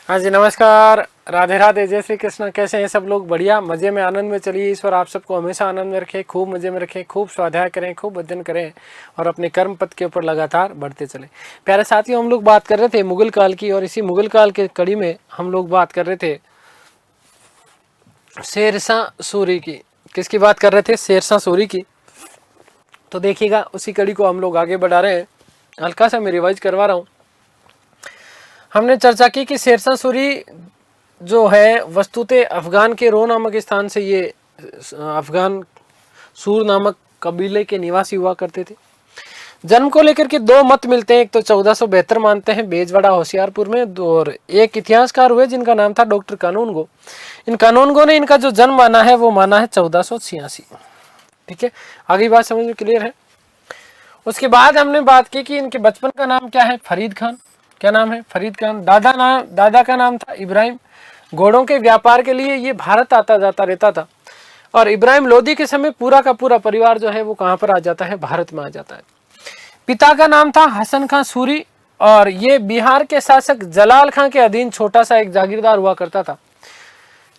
हाँ जी, नमस्कार, राधे राधे, जय श्री कृष्ण। कैसे हैं सब लोग? बढ़िया, मजे में, आनंद में। चलिए, ईश्वर आप सबको हमेशा आनंद में रखे, खूब मजे में रखे, खूब स्वाध्याय करें, खूब भजन करें और अपने कर्म पथ के ऊपर लगातार बढ़ते चले। प्यारे साथियों, हम लोग बात कर रहे थे मुगल काल की, और इसी मुगल काल के कड़ी में हम लोग बात कर रहे थे शेरशाह सूरी की। किसकी बात कर रहे थे? शेरशाह सूरी की। तो देखिएगा, उसी कड़ी को हम लोग आगे बढ़ा रहे हैं। हल्का सा मैं रिवाइज करवा रहा हूँ। हमने चर्चा की कि शेरशाह सूरी जो है वस्तुतः अफगान के रो नामक स्थान से ये अफगान सूर नामक कबीले के निवासी हुआ करते थे। जन्म को लेकर के दो मत मिलते हैं। एक तो 1472 मानते हैं बेजवाड़ा होशियारपुर में, और एक इतिहासकार हुए जिनका नाम था डॉक्टर कानूनगो। इन कानूनगो ने इनका जो जन्म माना है वो माना है 1486। ठीक है, आगे बात समझ में क्लियर है। उसके बाद हमने बात की कि इनके बचपन का नाम क्या है? फरीद खान। क्या नाम है? फरीद खान। दादा का नाम था इब्राहिम। घोड़ों के व्यापार के लिए ये भारत आता जाता रहता था, और इब्राहिम लोदी के समय पूरा का पूरा परिवार जो है वो कहाँ पर आ जाता है? भारत में आ जाता है। पिता का नाम था हसन खां सूरी, और ये बिहार के शासक जलाल खां के अधीन छोटा सा एक जागीरदार हुआ करता था।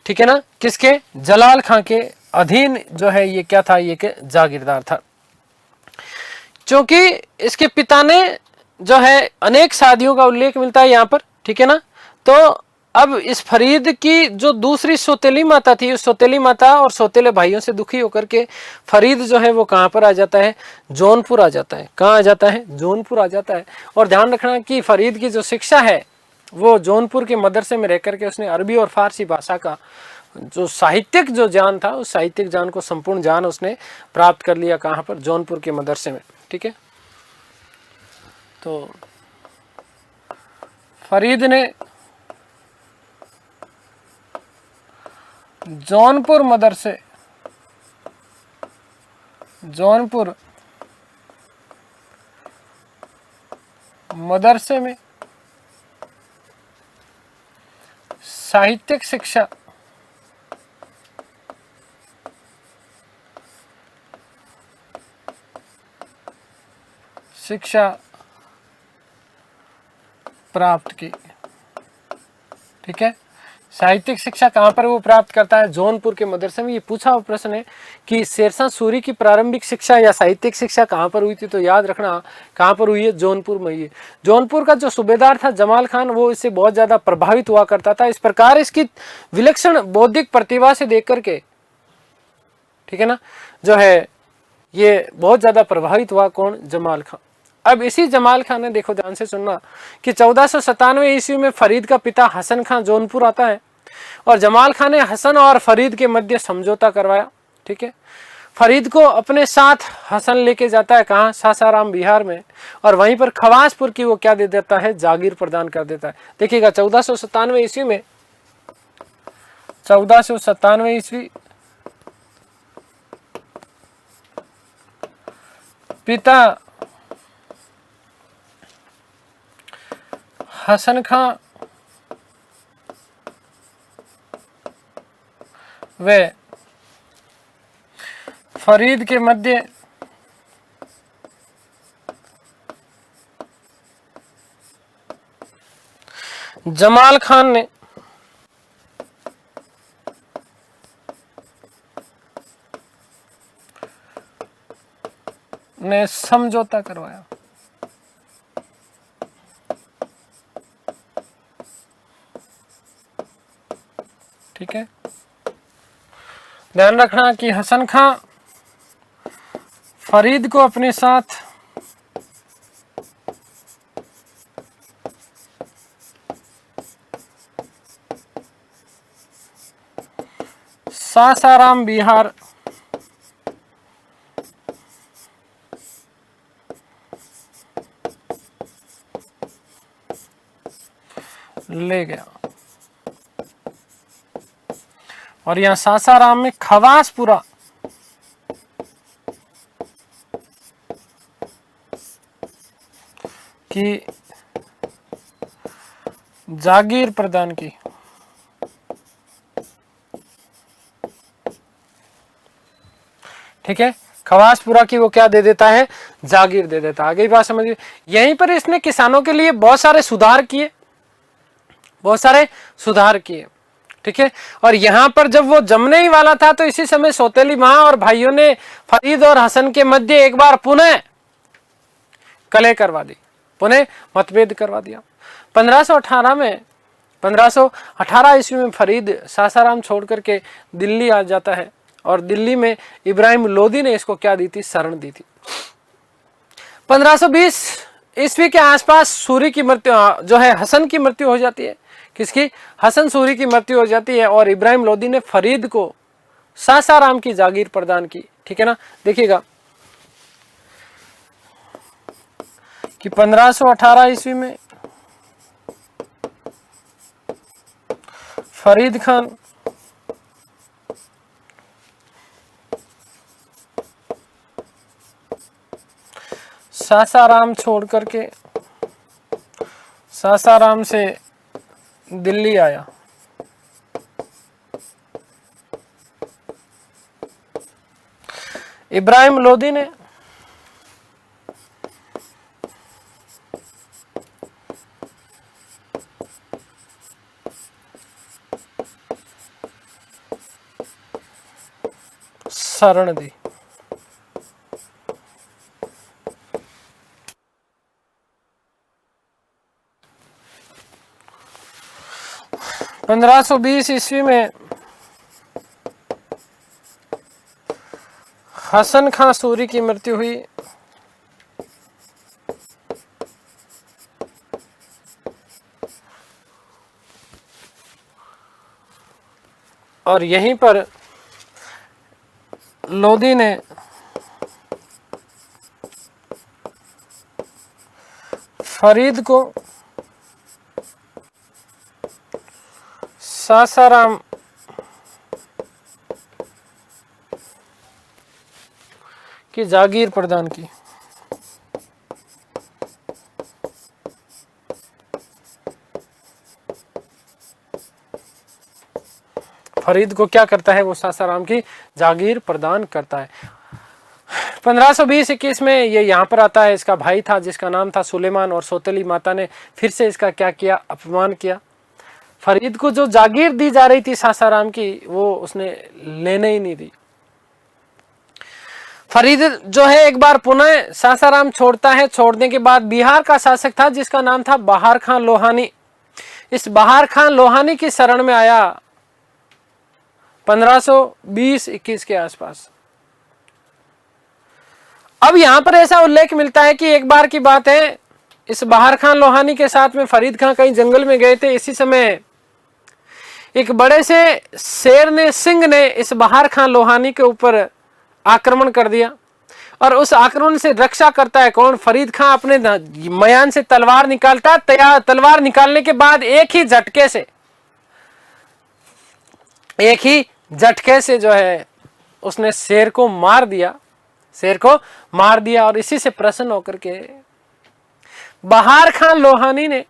ठीक है ना? किसके? जलाल खां के अधीन जो है ये क्या था? ये के जागीरदार था। क्योंकि इसके पिता ने जो है अनेक शादियों का उल्लेख मिलता है यहाँ पर। ठीक है ना? तो अब इस फरीद की जो दूसरी सौतेली माता थी, उस सौतेली माता और सौतेले भाइयों से दुखी होकर के फरीद जो है वो कहाँ पर आ जाता है? जौनपुर आ जाता है। कहाँ आ जाता है? जौनपुर आ जाता है। और ध्यान रखना कि फरीद की जो शिक्षा है वो जौनपुर के मदरसे में रहकर के उसने अरबी और फारसी भाषा का जो साहित्यिक जो ज्ञान था, उस साहित्यिक ज्ञान को संपूर्ण ज्ञान उसने प्राप्त कर लिया। कहाँ पर? जौनपुर के मदरसे में। ठीक है, तो फरीद ने जौनपुर मदरसे में साहित्यिक शिक्षा प्राप्त की। ठीक है, साहित्यिक शिक्षा कहाँ पर वो प्राप्त करता है? जौनपुर के मदरसे में। ये पूछा हुआ प्रश्न है कि शेरशाह सूरी की प्रारंभिक शिक्षा या साहित्यिक शिक्षा कहाँ पर हुई थी, तो याद रखना कहाँ पर हुई है? जौनपुर में हुई है। जौनपुर का जो सूबेदार था जमाल खान, वो इससे बहुत ज्यादा प्रभावित हुआ करता था। इस प्रकार इसकी विलक्षण बौद्धिक प्रतिभा से देख करके, ठीक है ना, जो है ये बहुत ज्यादा प्रभावित हुआ। कौन? जमाल खान। अब इसी जमाल खान ने, देखो ध्यान से सुनना, कि 1497 ईस्वी में फरीद का पिता हसन खान जौनपुर आता है, और जमाल खान ने हसन और फरीद के मध्य समझौता करवाया। ठीक है, फरीद को अपने साथ हसन लेके जाता है। कहाँ? सासाराम बिहार में, और वहीं पर खवासपुर की वो क्या दे देता है? जागीर प्रदान कर देता है। देखिएगा, 1497 ईस्वी में, 1497 ईस्वी, पिता हसन खां व फरीद के मध्य जमाल खान ने समझौता करवाया। ठीक है, ध्यान रखना कि हसन खां फरीद को अपने साथ सासाराम बिहार ले गया, और यहाँ सासाराम में खवासपुरा की जागीर प्रदान की। ठीक है, खवासपुरा की वो क्या दे देता है? जागीर दे देता है। आगे बात समझिए। यहीं पर इसने किसानों के लिए बहुत सारे सुधार किए। बहुत सारे सुधार किए, ठीक है। और यहाँ पर जब वो जमने ही वाला था तो इसी समय सौतेली माँ और भाइयों ने फरीद और हसन के मध्य एक बार पुनः कलह करवा दी, पुनः मतभेद करवा दिया। 1518 ईस्वी में फरीद सासाराम छोड़ करके दिल्ली आ जाता है और दिल्ली में इब्राहिम लोदी ने इसको क्या दी थी, शरण दी थी। 1520 ईस्वी के आसपास सूरी की मृत्यु जो है हसन की मृत्यु हो जाती है। किसकी? हसन सूरी की मृत्यु हो जाती है और इब्राहिम लोदी ने फरीद को सासाराम की जागीर प्रदान की, ठीक है ना। देखिएगा कि 1518 ईस्वी में फरीद खान सासाराम छोड़ करके सासाराम से दिल्ली आया। इब्राहिम लोदी ने शरण दी। पंद्रह सौ 20 ईस्वी में हसन खां सूरी की मृत्यु हुई। और यहीं पर लोदी ने फरीद को सासाराम की जागीर प्रदान की। फरीद को क्या करता है, वो सासाराम की जागीर प्रदान करता है। 1520-21 में ये यहाँ पर आता है। इसका भाई था जिसका नाम था सुलेमान और सौतेली माता ने फिर से इसका क्या किया, अपमान किया। फरीद को जो जागीर दी जा रही थी सासाराम की, वो उसने लेने ही नहीं दी। फरीद जो है एक बार पुनः सासाराम छोड़ता है। छोड़ने के बाद बिहार का शासक था जिसका नाम था बहार खान लोहानी। इस बहार खान लोहानी की शरण में आया 1520-21 के आसपास। अब यहां पर ऐसा उल्लेख मिलता है कि एक बार की बात है, इस बहार खान लोहानी के साथ में फरीद खान कहीं जंगल में गए थे। इसी समय एक बड़े से शेर ने, सिंह ने इस बहार खान लोहानी के ऊपर आक्रमण कर दिया और उस आक्रमण से रक्षा करता है कौन? फरीद खान अपने मयान से तलवार निकालता है। तलवार निकालने के बाद एक ही झटके से जो है उसने शेर को मार दिया और इसी से प्रसन्न होकर के बहार खान लोहानी ने,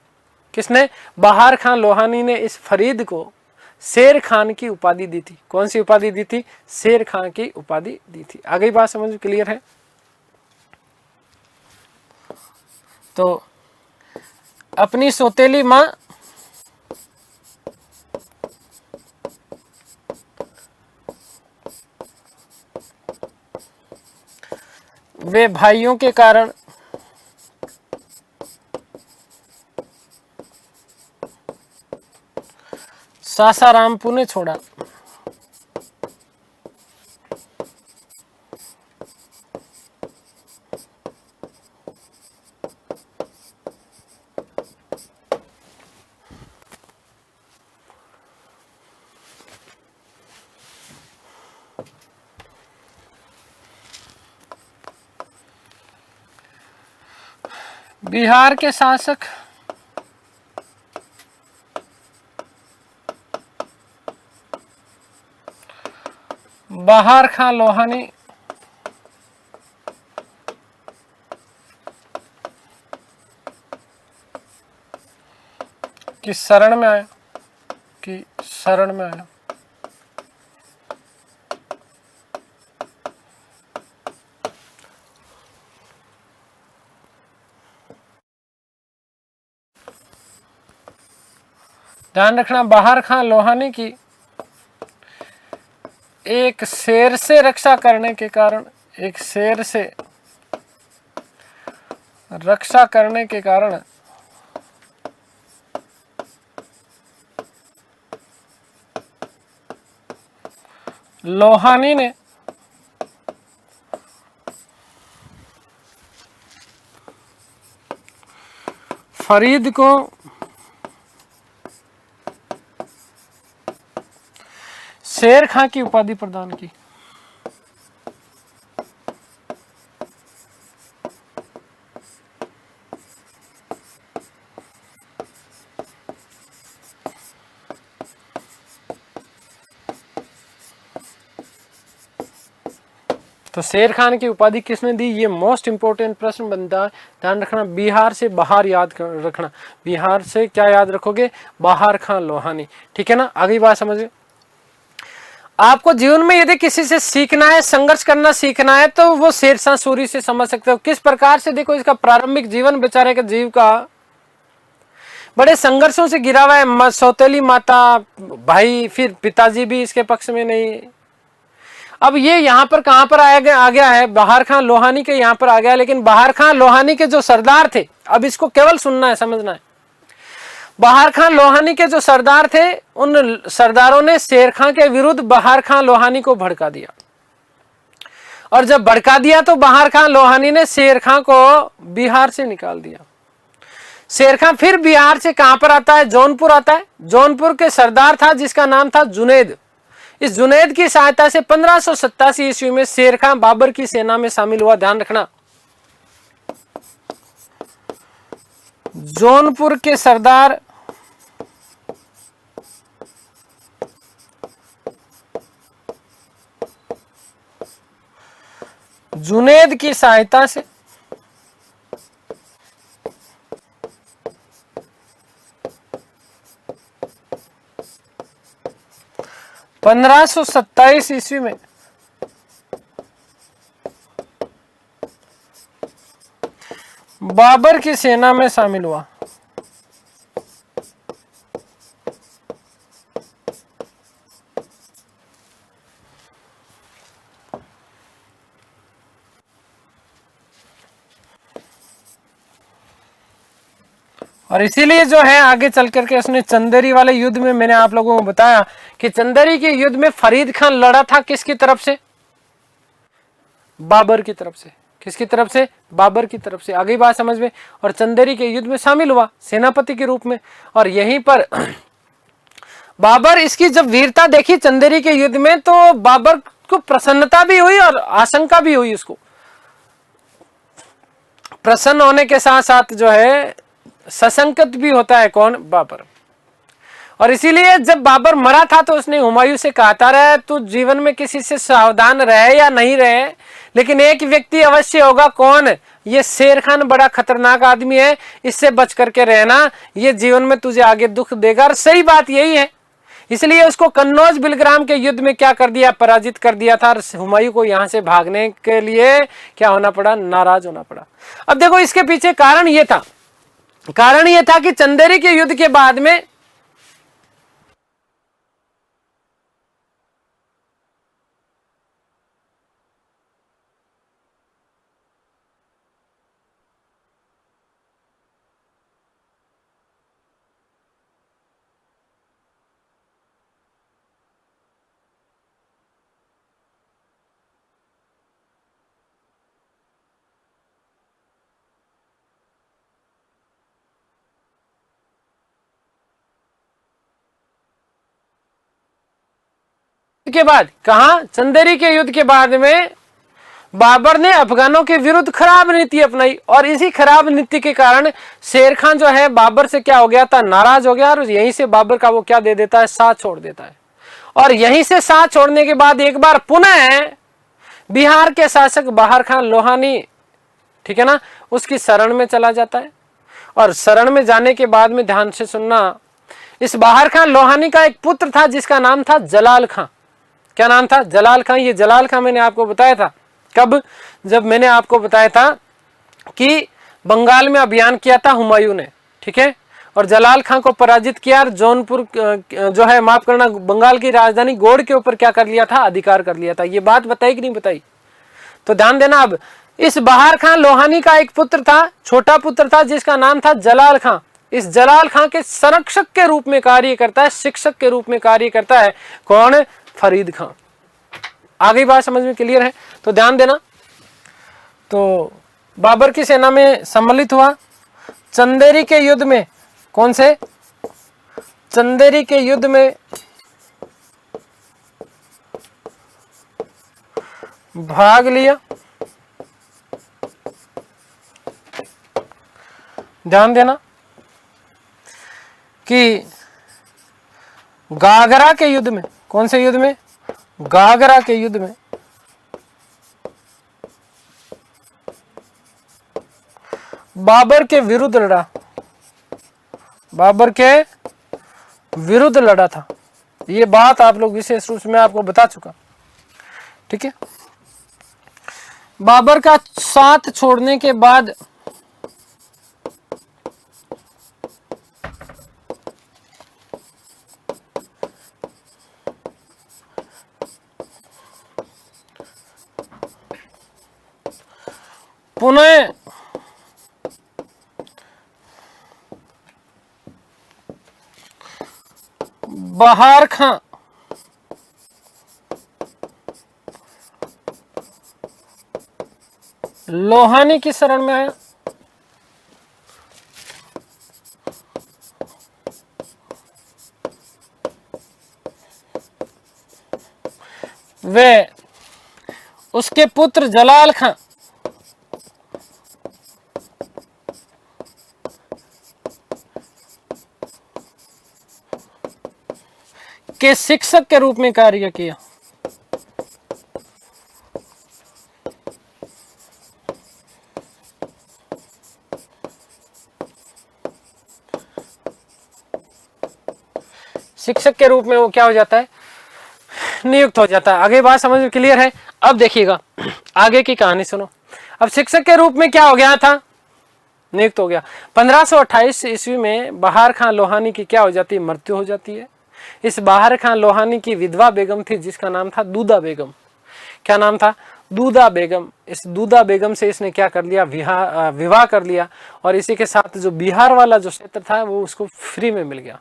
किसने? बहार खान लोहानी ने इस फरीद को शेर खान की उपाधि दी थी। कौन सी उपाधि दी थी? शेर खान की उपाधि दी थी। आगे बात समझ में क्लियर है? तो अपनी सौतेली मां वे भाइयों के कारण सासाराम पुणे छोड़ा। बिहार के शासक बहार खान लोहानी की शरण में आया। ध्यान रखना, बहार खान लोहानी की एक शेर से रक्षा करने के कारण, एक शेर से रक्षा करने के कारण लोहानी ने फरीद को शेर खां की उपाधि प्रदान की। तो शेर खान की उपाधि किसने दी, ये मोस्ट इंपोर्टेंट प्रश्न बनता है। ध्यान रखना, बिहार से बाहर याद रखना, बिहार से क्या याद रखोगे, बहार खान लोहानी। ठीक है ना, आगे बात समझिए। आपको जीवन में यदि किसी से सीखना है, संघर्ष करना सीखना है, तो वो शेरशाह सूरी से समझ सकते हो। किस प्रकार से, देखो इसका प्रारंभिक जीवन बेचारे के जीव का बड़े संघर्षों से गिरा हुआ है। सौतेली माता, भाई, फिर पिताजी भी इसके पक्ष में नहीं। अब ये यहाँ पर कहां पर आ गया है, बहार खान लोहानी के यहाँ पर आ गया। लेकिन बहार खान लोहानी के जो सरदार थे, अब इसको केवल सुनना है, समझना है। बहार खान लोहानी के जो सरदार थे, उन सरदारों ने शेर खां के विरुद्ध बहार खान लोहानी को भड़का दिया। और जब भड़का दिया तो बहार खान लोहानी ने शेर खां को बिहार से निकाल दिया। शेर खां फिर बिहार से कहां पर आता है, जौनपुर आता है। जौनपुर के सरदार था जिसका नाम था जुनैद। इस जुनैद की सहायता से 1587 ईस्वी में शेर खां बाबर की सेना में शामिल हुआ। ध्यान रखना, जौनपुर के सरदार जुनैद की सहायता से 1527 ईस्वी में बाबर की सेना में शामिल हुआ। और इसीलिए जो है आगे चल करके उसने चंदेरी वाले युद्ध में, मैंने आप लोगों को बताया कि चंदेरी के युद्ध में फरीद खान लड़ा था किसकी तरफ से, बाबर की तरफ से। किसकी तरफ से, बाबर की तरफ से। आगे बात समझ में। और चंदेरी के युद्ध में शामिल हुआ सेनापति के रूप में। और यहीं पर बाबर, इसकी जब वीरता देखी चंदेरी के युद्ध में, तो बाबर को प्रसन्नता भी हुई और आशंका भी हुई। उसको प्रसन्न होने के साथ साथ जो है सशंकित भी होता है। कौन, बाबर। और इसीलिए जब बाबर मरा था तो उसने हुमायूं से कहा था, रहे तू जीवन में किसी से सावधान रहे या नहीं रहे, लेकिन एक व्यक्ति अवश्य होगा। कौन, ये शेर खान बड़ा खतरनाक आदमी है, इससे बच करके रहना, ये जीवन में तुझे आगे दुख देगा। और सही बात यही है। इसलिए उसको कन्नौज बिलग्राम के युद्ध में क्या कर दिया, पराजित कर दिया था। हुमायूं को यहां से भागने के लिए क्या होना पड़ा, नाराज होना पड़ा। अब देखो इसके पीछे कारण ये था, कारण यह था कि चंदेरी के युद्ध के बाद में के बाद, कहा, चंदेरी के युद्ध के बाद में बाबर ने अफगानों के विरुद्ध खराब नीति अपनाई। और इसी खराब नीति के कारण शेर खान जो है बाबर से क्या हो गया था, नाराज हो गया। और यहीं से बाबर का वो क्या दे देता है, साथ छोड़ देता है। और यहीं से साथ छोड़ने के बाद एक बार पुनः बिहार के शासक बहार खान लोहानी, ठीक है ना, उसकी शरण में चला जाता है। और शरण में जाने के बाद में ध्यान से सुनना, इस बहार खान लोहानी का एक पुत्र था जिसका नाम था जलाल खां। क्या नाम था, जलाल खां। ये जलाल खां मैंने आपको बताया था कब, जब मैंने आपको बताया था कि बंगाल में अभियान किया था हुमायूं ने, ठीक है। और जलाल खां को पराजित किया और जौनपुर जो है, माफ करना, बंगाल की राजधानी गौड़ के ऊपर क्या कर लिया था, अधिकार कर लिया था। ये बात बताई कि नहीं बताई? तो ध्यान देना। अब इस बहार खां लोहानी का एक पुत्र था, छोटा पुत्र था, जिसका नाम था जलाल खां। इस जलाल खां के संरक्षक के रूप में कार्य करता है, शिक्षक के रूप में कार्य करता है कौन? फरीद खां। आगे बात समझ में क्लियर है? तो ध्यान देना। तो बाबर की सेना में सम्मिलित हुआ। चंदेरी के युद्ध में, कौन से? चंदेरी के युद्ध में भाग लिया। ध्यान देना कि गागरा के युद्ध में, कौन से युद्ध में? गागरा के युद्ध में बाबर के विरुद्ध लड़ा, बाबर के विरुद्ध लड़ा था। ये बात आप लोग विशेष रूप से मैं आपको बता चुका। ठीक है। बाबर का साथ छोड़ने के बाद पुनः बहार खां लोहानी की शरण में आया। वे उसके पुत्र जलाल खां के शिक्षक के रूप में कार्य किया। शिक्षक के रूप में वो क्या हो जाता है? नियुक्त हो जाता है। आगे बात समझ में क्लियर है? अब देखिएगा आगे की कहानी सुनो। अब शिक्षक के रूप में क्या हो गया था? नियुक्त हो गया। 1528 ईस्वी में बहार खां लोहानी की क्या हो जाती है? मृत्यु हो जाती है। इस बहार खां लोहानी की विधवा बेगम थी, जिसका नाम था दूदा बेगम। क्या नाम था? दूदा बेगम। इस दूदा बेगम से इसने क्या कर लिया? विवाह कर लिया। और इसी के साथ जो बिहार वाला जो क्षेत्र था वो उसको फ्री में मिल गया।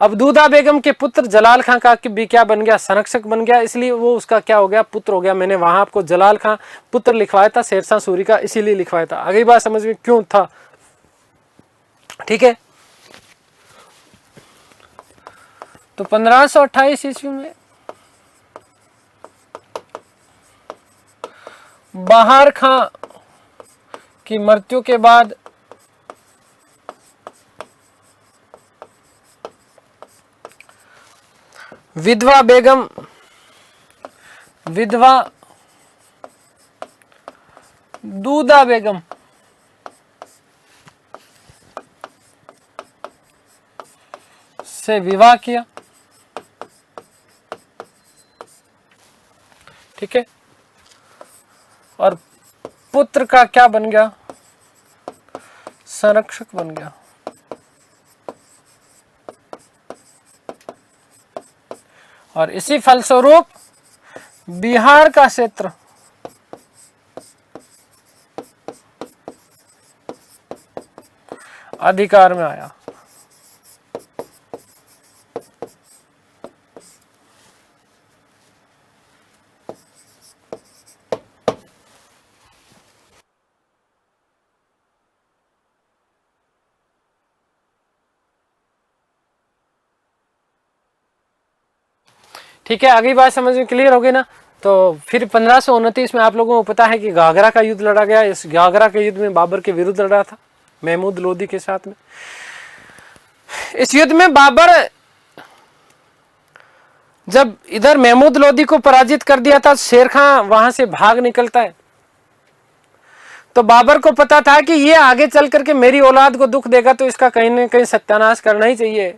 अब दूदा बेगम के पुत्र जलाल खां का भी क्या बन गया? संरक्षक बन गया। इसलिए वो उसका क्या हो गया? पुत्र हो गया। मैंने वहां आपको जलाल खां पुत्र लिखवाया था शेरशाह सूरी का, इसीलिए लिखवाया था। आगे बात समझ में क्यों था? ठीक है। तो 1528 ईस्वी में बहार खां की मृत्यु के बाद विधवा बेगम, विधवा दूदा बेगम से विवाह किया। ठीक है। और पुत्र का क्या बन गया? संरक्षक बन गया। और इसी फलस्वरूप बिहार का क्षेत्र अधिकार में आया। ठीक है। आगे बात समझ में क्लियर हो गई ना? तो फिर 1529 में आप लोगों को पता है कि घाघरा का युद्ध लड़ा गया। इस घाघरा के युद्ध में बाबर के विरुद्ध लड़ा था, महमूद लोदी के साथ में। इस युद्ध में बाबर जब इधर महमूद लोदी को पराजित कर दिया था, शेर खां वहां से भाग निकलता है। तो बाबर को पता था कि ये आगे चल करके मेरी औलाद को दुख देगा, तो इसका कहीं ना कहीं सत्यानाश करना ही चाहिए।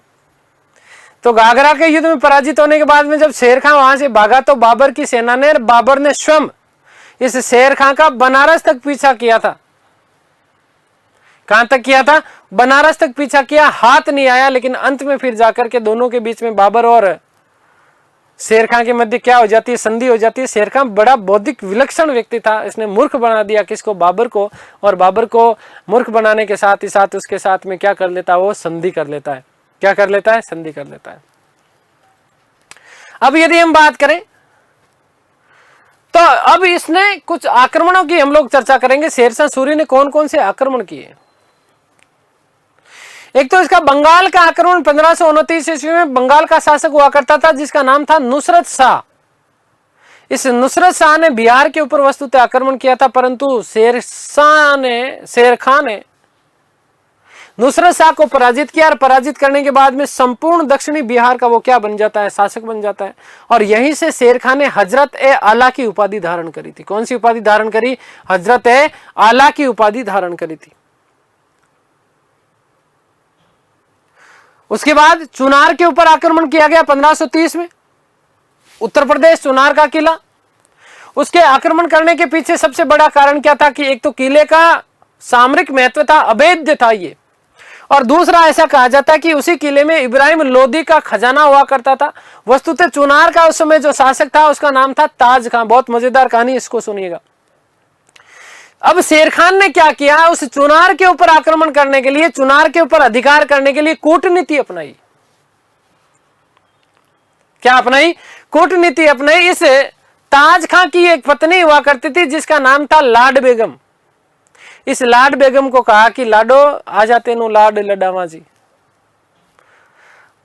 तो घाघरा के युद्ध में पराजित होने के बाद में जब शेर खां वहां से भागा, तो बाबर की सेना ने, बाबर ने स्वयं इस शेर खां का बनारस तक पीछा किया था। कहां तक किया था? बनारस तक पीछा किया, हाथ नहीं आया, लेकिन अंत में फिर जाकर के दोनों के बीच में बाबर और शेर खां के मध्य क्या हो जाती है? संधि हो जाती है। शेर खां बड़ा बौद्धिक विलक्षण व्यक्ति था, इसने मूर्ख बना दिया किसको? बाबर को। और बाबर को मूर्ख बनाने के साथ ही साथ उसके साथ में क्या कर लेता है? वो संधि कर लेता है। क्या कर लेता है? संधि कर लेता है। अब यदि हम बात करें तो अब इसने कुछ आक्रमणों की हम लोग चर्चा करेंगे। शेरशाह सूरी ने कौन कौन से आक्रमण किए? एक तो इसका बंगाल का आक्रमण 1529 ईस्वी में बंगाल का शासक हुआ करता था जिसका नाम था नुसरत शाह। इस नुसरत शाह ने बिहार के ऊपर वस्तुतः आक्रमण किया था, परंतु शेर खां ने नुसरत शाह को पराजित किया और पराजित करने के बाद में संपूर्ण दक्षिणी बिहार का वो क्या बन जाता है? शासक बन जाता है। और यहीं से शेर खां ने हजरत ए आला की उपाधि धारण करी थी। कौन सी उपाधि धारण करी? हजरत ए आला की उपाधि धारण करी थी। उसके बाद चुनार के ऊपर आक्रमण किया गया 1530 में, उत्तर प्रदेश चुनार का किला। उसके आक्रमण करने के पीछे सबसे बड़ा कारण क्या था कि एक तो किले का सामरिक महत्व था, अभेद्य था ये, और दूसरा ऐसा कहा जाता है कि उसी किले में इब्राहिम लोदी का खजाना हुआ करता था। वस्तुतः चुनार का उस समय जो शासक था उसका नाम था ताज खां। बहुत मजेदार कहानी, इसको सुनिएगा। अब शेर खान ने क्या किया? उस चुनार के ऊपर आक्रमण करने के लिए, चुनार के ऊपर अधिकार करने के लिए कूटनीति अपनाई। क्या अपनाई? कूटनीति अपनाई। इस ताज खां की एक पत्नी हुआ करती थी जिसका नाम था लाड बेगम। इस लाड बेगम को कहा कि लाडो आ जाते नो लाड लडावा जी।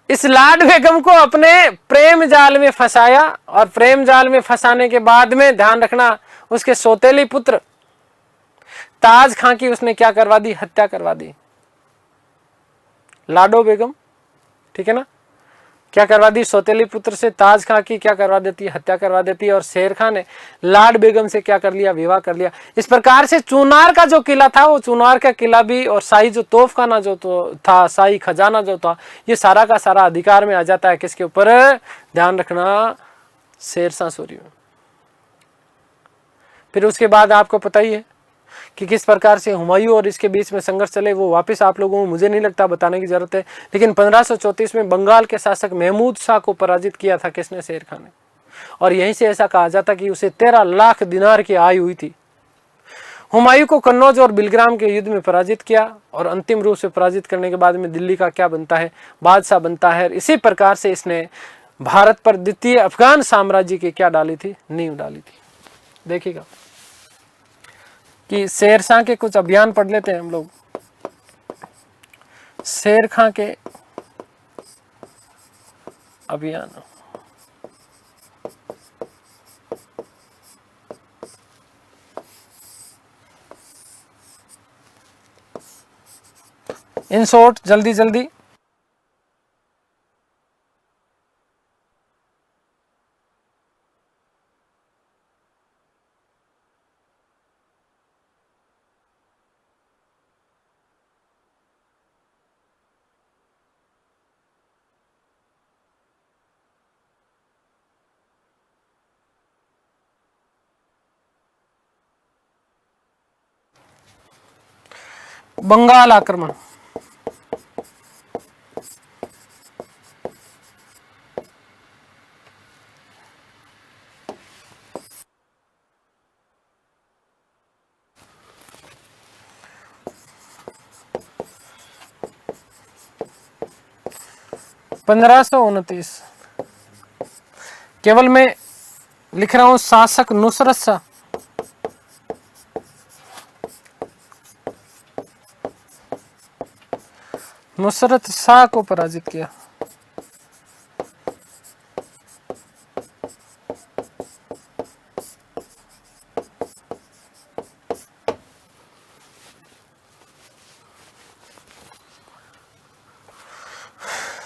इस लाड बेगम को अपने प्रेम जाल में फंसाया, और प्रेम जाल में फंसाने के बाद में ध्यान रखना उसके सौतेली पुत्र ताज खां की उसने क्या करवा दी? हत्या करवा दी। लाडो बेगम, ठीक है ना, क्या करवा दी? सौतेली पुत्र से ताज खां की क्या करवा देती है? हत्या करवा देती है। और शेर खां ने लाड बेगम से क्या कर लिया? विवाह कर लिया। इस प्रकार से चुनार का जो किला था, वो चुनार का किला भी, और शाही जो तोफखाना जो था, शाही खजाना जो था, ये सारा का सारा अधिकार में आ जाता है किसके ऊपर? ध्यान रखना, शेरशाह सूरी में। फिर उसके बाद आपको पता ही है कि किस प्रकार से हुमायूं और इसके बीच में संघर्ष चले, वो वापस आप लोगों को मुझे नहीं लगता बताने की जरूरत है। लेकिन 1534 में बंगाल के शासक महमूद शाह को पराजित किया था किसने? शेर खान ने। और यहीं से ऐसा कहा जाता कि उसे 13 लाख दिनार की आय हुई थी। हुमायूं को कन्नौज और बिलग्राम के युद्ध में पराजित किया, और अंतिम रूप से पराजित करने के बाद में दिल्ली का क्या बनता है? बादशाह बनता है। इसी प्रकार से इसने भारत पर द्वितीय अफगान साम्राज्य की क्या डाली थी? नींव डाली थी। देखिएगा कि शेरशाह के कुछ अभियान पढ़ लेते हैं हम लोग। शेर खां के अभियान, इन शॉर्ट, जल्दी जल्दी। बंगाल आक्रमण, (1529) केवल मैं लिख रहा हूं शासक नुसरत शाह। नुसरत शाह को पराजित किया।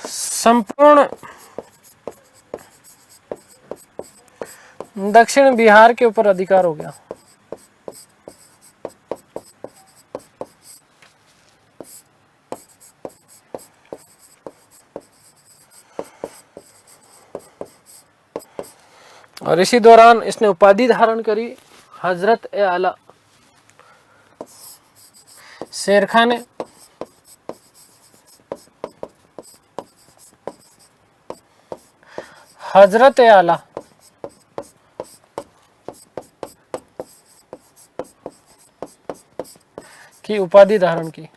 संपूर्ण दक्षिण बिहार के ऊपर अधिकार हो गया। और इसी दौरान इसने उपाधि धारण करी हजरत ए आला। शेर खान ने हजरत आला की उपाधि धारण की।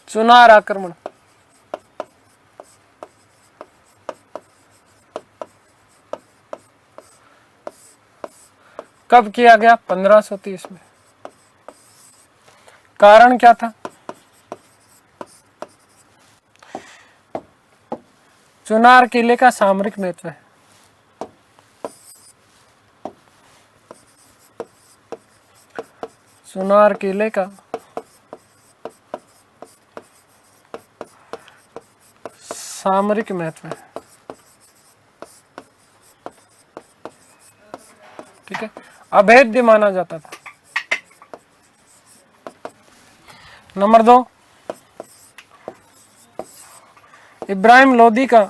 चुनार आक्रमण कब किया गया? 1530 में। कारण क्या था? चुनार किले का सामरिक महत्व है। चुनार किले का सामरिक महत्व है। ठीक है, अभेद्य माना जाता था। नंबर 2, इब्राहिम लोदी का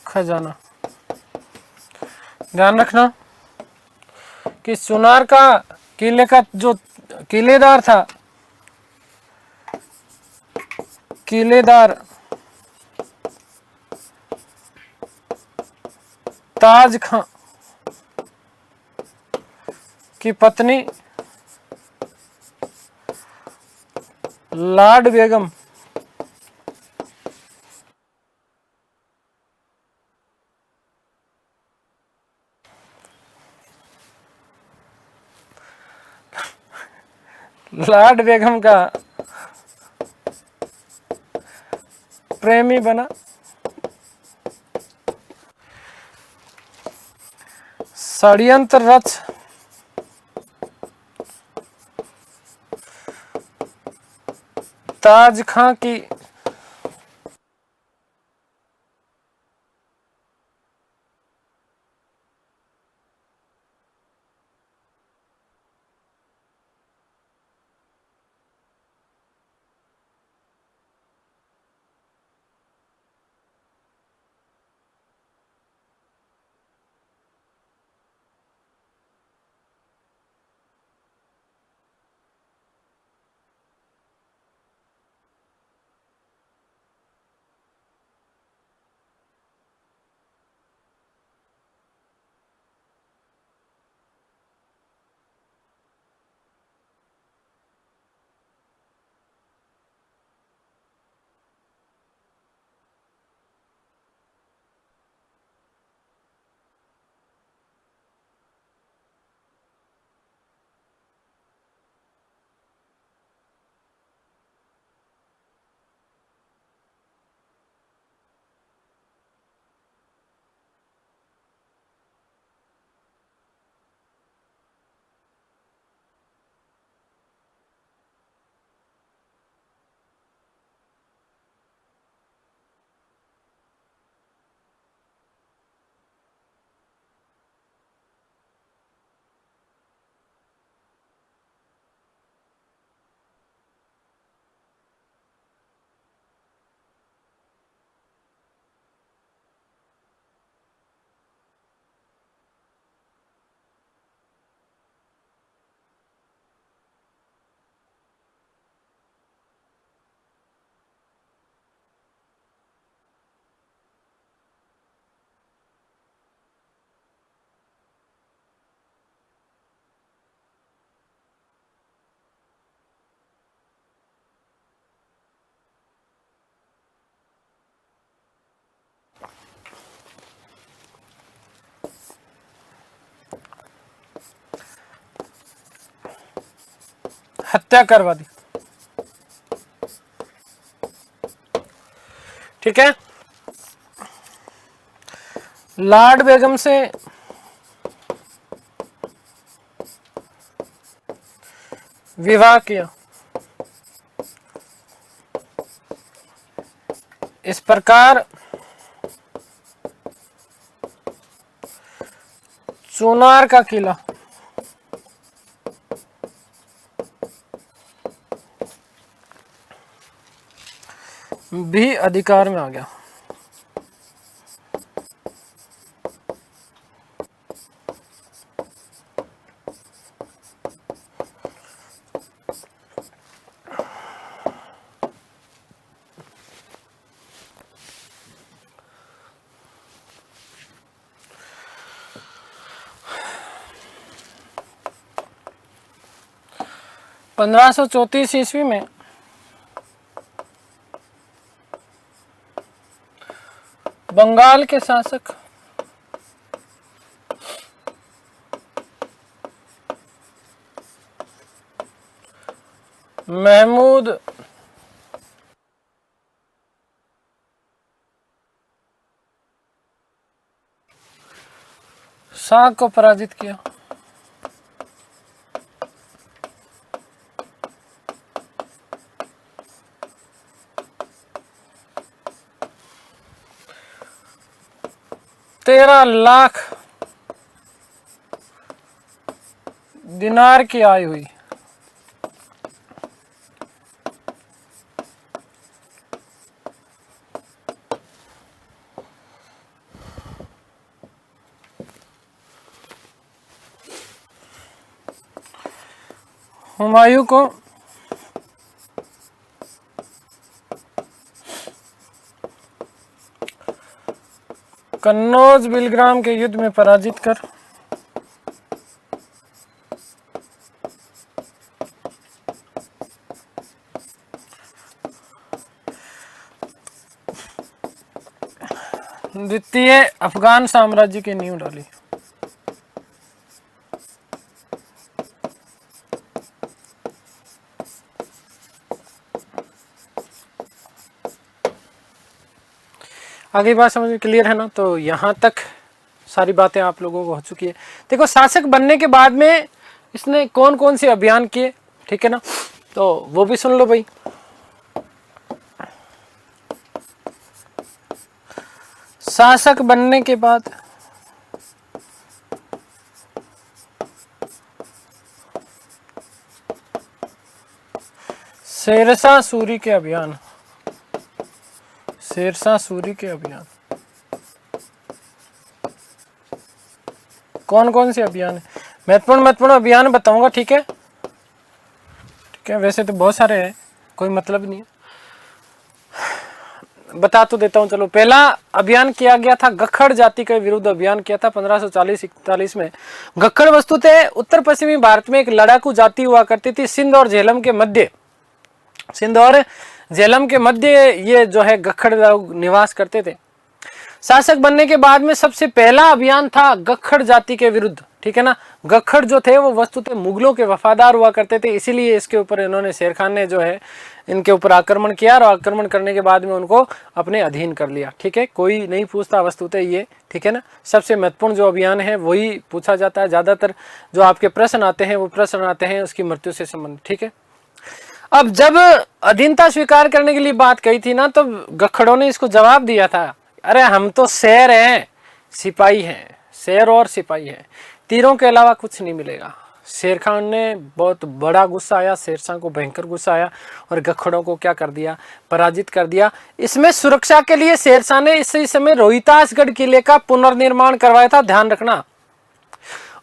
खजाना। ध्यान रखना कि चुनार का किले का जो किलेदार था, किलेदार ताज खां की पत्नी लाड बेगम लाड बेगम का प्रेमी बना। षड्यंत्र रच ताज खां की हत्या करवा दी। ठीक है, लाड बेगम से विवाह किया। इस प्रकार चुनार का किला भी अधिकार में आ गया। पंद्रह सौ 34 ईस्वी में बंगाल के शासक महमूद शाह को पराजित किया। तेरह लाख दिनार की आय हुई। हुमायूं को कन्नौज बिलग्राम के युद्ध में पराजित कर द्वितीय अफगान साम्राज्य की नींव डाली। आगे बात समझ में क्लियर है ना? तो यहाँ तक सारी बातें आप लोगों को हो चुकी है। देखो, शासक बनने के बाद में इसने कौन कौन से अभियान किए, ठीक है ना, तो वो भी सुन लो भाई। शासक बनने के बाद शेरशाह सूरी के अभियान, शेरशाह सूरी के अभियान कौन कौन से अभियान है? महत्वपूर्ण अभियान बताऊंगा, ठीक है? ठीक है, वैसे तो बहुत सारे हैं, कोई मतलब नहीं है, बता तो देता हूं। चलो, पहला अभियान किया गया था गखड़ जाति के विरुद्ध अभियान किया था 1540-41 में। गखड़ वस्तुतः उत्तर पश्चिमी भारत में एक लड़ाकू जाति हुआ करती थी। सिंध और झेलम के मध्य ये जो है गखड़ लोग निवास करते थे। शासक बनने के बाद में सबसे पहला अभियान था गखड़ जाति के विरुद्ध, ठीक है ना। गखड़ जो थे वो वस्तुतः मुगलों के वफादार हुआ करते थे, इसीलिए इसके ऊपर इन्होंने, शेर खान ने जो है इनके ऊपर आक्रमण किया और आक्रमण करने के बाद में उनको अपने अधीन कर लिया, ठीक है। कोई नहीं पूछता वस्तुतः ये, ठीक है ना। सबसे महत्वपूर्ण जो अभियान है वही पूछा जाता है। ज्यादातर जो आपके प्रश्न आते हैं वो प्रश्न आते हैं उसकी मृत्यु से संबंधित, ठीक है। अब जब अधीनता स्वीकार करने के लिए बात कही थी ना, तो गखड़ों ने इसको जवाब दिया था, अरे हम तो शेर हैं, सिपाही हैं, शेर और सिपाही हैं, तीरों के अलावा कुछ नहीं मिलेगा। शेर खान ने बहुत बड़ा गुस्सा आया, शेरशाह को भयंकर गुस्सा आया और गखड़ों को क्या कर दिया, पराजित कर दिया। इसमें सुरक्षा के लिए शेरशाह ने इसी समय रोहितासगढ़ किले का पुनर्निर्माण करवाया था, ध्यान रखना।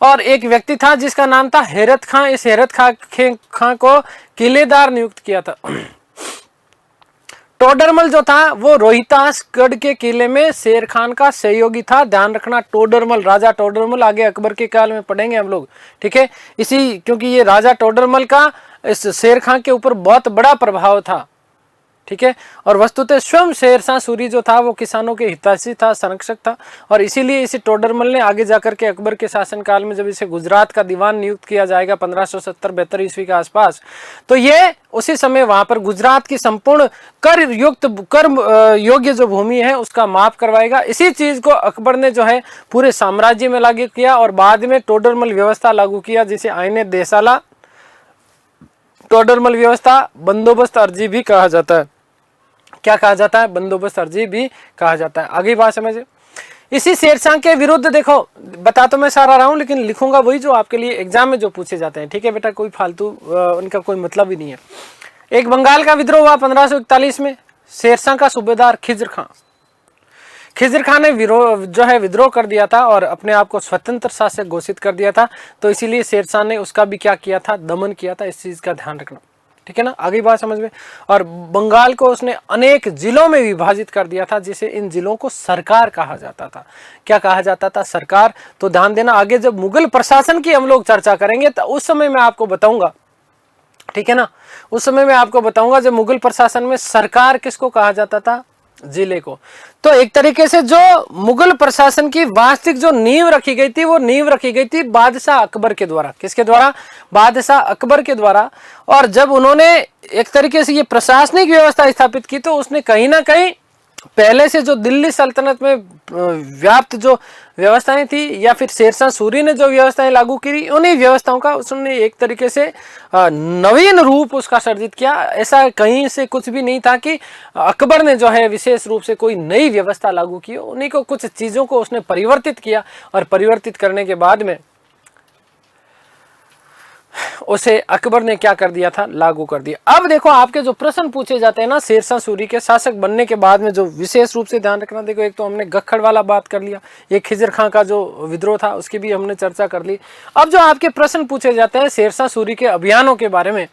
और एक व्यक्ति था जिसका नाम था हैरत खां, इस हैरत खां को किलेदार नियुक्त किया था। टोडरमल जो था वो रोहितासगढ़ के किले में शेर खान का सहयोगी था, ध्यान रखना। टोडरमल, राजा टोडरमल, आगे अकबर के काल में पढ़ेंगे हम लोग, ठीक है। इसी क्योंकि ये राजा टोडरमल का इस शेर खान के ऊपर बहुत बड़ा प्रभाव था, ठीक है। और वस्तुतः स्वयं शेरशाह सूरी जो था वो किसानों के हितैषी था, संरक्षक था, और इसीलिए इसे टोडरमल ने आगे जाकर के अकबर के शासनकाल में जब इसे गुजरात का दीवान नियुक्त किया जाएगा 1570-72 ईस्वी के आसपास, तो ये उसी समय वहां पर गुजरात की संपूर्ण कर योग्य जो भूमि है उसका माप करवाएगा। इसी चीज को अकबर ने जो है पूरे साम्राज्य में लागू किया और बाद में टोडरमल व्यवस्था लागू किया, जिसे आईने देसाला टोडरमल व्यवस्था, बंदोबस्त अर्जी भी कहा जाता है। क्या कहा जाता है, बंदोबस्त अर्जी भी कहा जाता है। आगे बात समझे। इसी शेरशाह के विरुद्ध देखो, बता तो मैं सारा रहा हूं लेकिन लिखूंगा वही जो आपके लिए एग्जाम में जो पूछे जाते हैं, ठीक है बेटा, कोई फालतू उनका कोई मतलब ही नहीं है। एक बंगाल का विद्रोह हुआ 1541 में, शेरशाह का सूबेदार खिज्र खान ने विद्रोह कर दिया था और अपने आप को स्वतंत्र शासक घोषित कर दिया था। तो इसीलिए शेरशाह ने उसका भी क्या किया था, दमन किया था। इस चीज का ध्यान रखना, ठीक है ना। आगे बात समझ में। और बंगाल को उसने अनेक जिलों में विभाजित कर दिया था, जिसे इन जिलों को सरकार कहा जाता था। क्या कहा जाता था, सरकार। तो ध्यान देना, आगे जब मुगल प्रशासन की हम लोग चर्चा करेंगे तो उस समय मैं आपको बताऊंगा, ठीक है ना, उस समय मैं आपको बताऊंगा जब मुगल प्रशासन में सरकार किसको कहा जाता था, जिले को। तो एक तरीके से जो मुगल प्रशासन की वास्तविक जो नींव रखी गई थी, वो नींव रखी गई थी बादशाह अकबर के द्वारा। किसके द्वारा, बादशाह अकबर के द्वारा। और जब उन्होंने एक तरीके से ये प्रशासनिक व्यवस्था स्थापित की, तो उसने कहीं ना कहीं पहले से जो दिल्ली सल्तनत में व्याप्त जो व्यवस्थाएं थी, या फिर शेरशाह सूरी ने जो व्यवस्थाएं लागू की, उन्हीं व्यवस्थाओं का उसने एक तरीके से नवीन रूप उसका सर्जित किया। ऐसा कहीं से कुछ भी नहीं था कि अकबर ने जो है विशेष रूप से कोई नई व्यवस्था लागू की, उन्हीं को कुछ चीजों को उसने परिवर्तित किया। और परिवर्तित करने के बाद में उसे अकबर ने क्या कर दिया था, लागू कर दिया। अब देखो आपके जो प्रश्न पूछे जाते हैं ना शेरशाह सूरी के शासक बनने के बाद में, जो विशेष रूप से ध्यान रखना, देखो एक तो हमने गखड़ वाला बात कर लिया, ये खिजर खां का जो विद्रोह था उसकी भी हमने चर्चा कर ली। अब जो आपके प्रश्न पूछे जाते हैं शेरशाह सूरी के अभियानों के बारे में,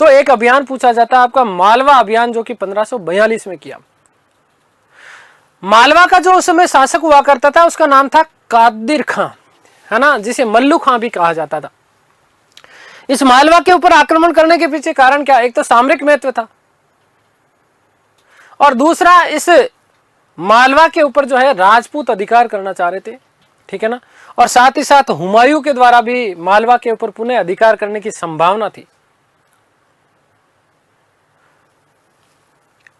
तो एक अभियान पूछा जाता है आपका मालवा अभियान, जो कि 1542 में किया। मालवा का जो उस समय शासक हुआ करता था उसका नाम था कादिर खां, है ना, जिसे मल्लू खां भी कहा जाता था। इस मालवा के ऊपर आक्रमण करने के पीछे कारण क्या, एक तो सामरिक महत्व था, और दूसरा इस मालवा के ऊपर जो है राजपूत अधिकार करना चाह रहे थे, ठीक है ना। और साथ ही साथ हुमायूं के द्वारा भी मालवा के ऊपर पुनः अधिकार करने की संभावना थी।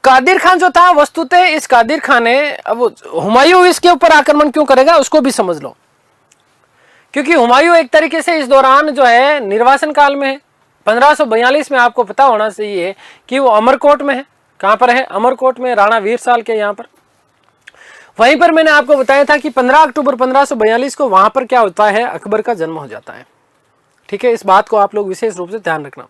कादिर खान जो था, वस्तुतः इस कादिर खान ने, अब हुमायूं इसके ऊपर आक्रमण क्यों करेगा उसको भी समझ लो, क्योंकि हुमायूं एक तरीके से इस दौरान जो है निर्वासन काल में है। 1542 में आपको पता होना चाहिए कि वो अमरकोट में है। कहां पर है, अमरकोट में, राणा वीर साल के यहाँ पर। वहीं पर मैंने आपको बताया था कि 15 अक्टूबर 1542 को वहां पर क्या होता है, अकबर का जन्म हो जाता है, ठीक है। इस बात को आप लोग विशेष रूप से ध्यान रखना।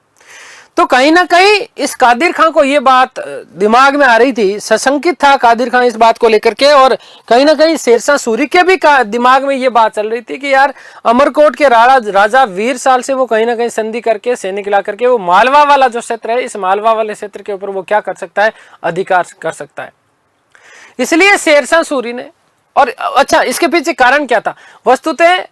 तो कहीं ना कहीं इस कादिर खां को ये बात दिमाग में आ रही थी, सशंकित था कादिर खां इस बात को लेकर के, और कहीं ना कहीं शेरशाह सूरी के भी दिमाग में ये बात चल रही थी कि यार अमरकोट के राजा वीर साल से वो कहीं ना कहीं संधि करके, सैनिक ला करके वो मालवा वाला जो क्षेत्र है, इस मालवा वाले क्षेत्र के ऊपर वो क्या कर सकता है, अधिकार कर सकता है। इसलिए शेरशाह सूरी ने, और अच्छा इसके पीछे कारण क्या था, वस्तुतः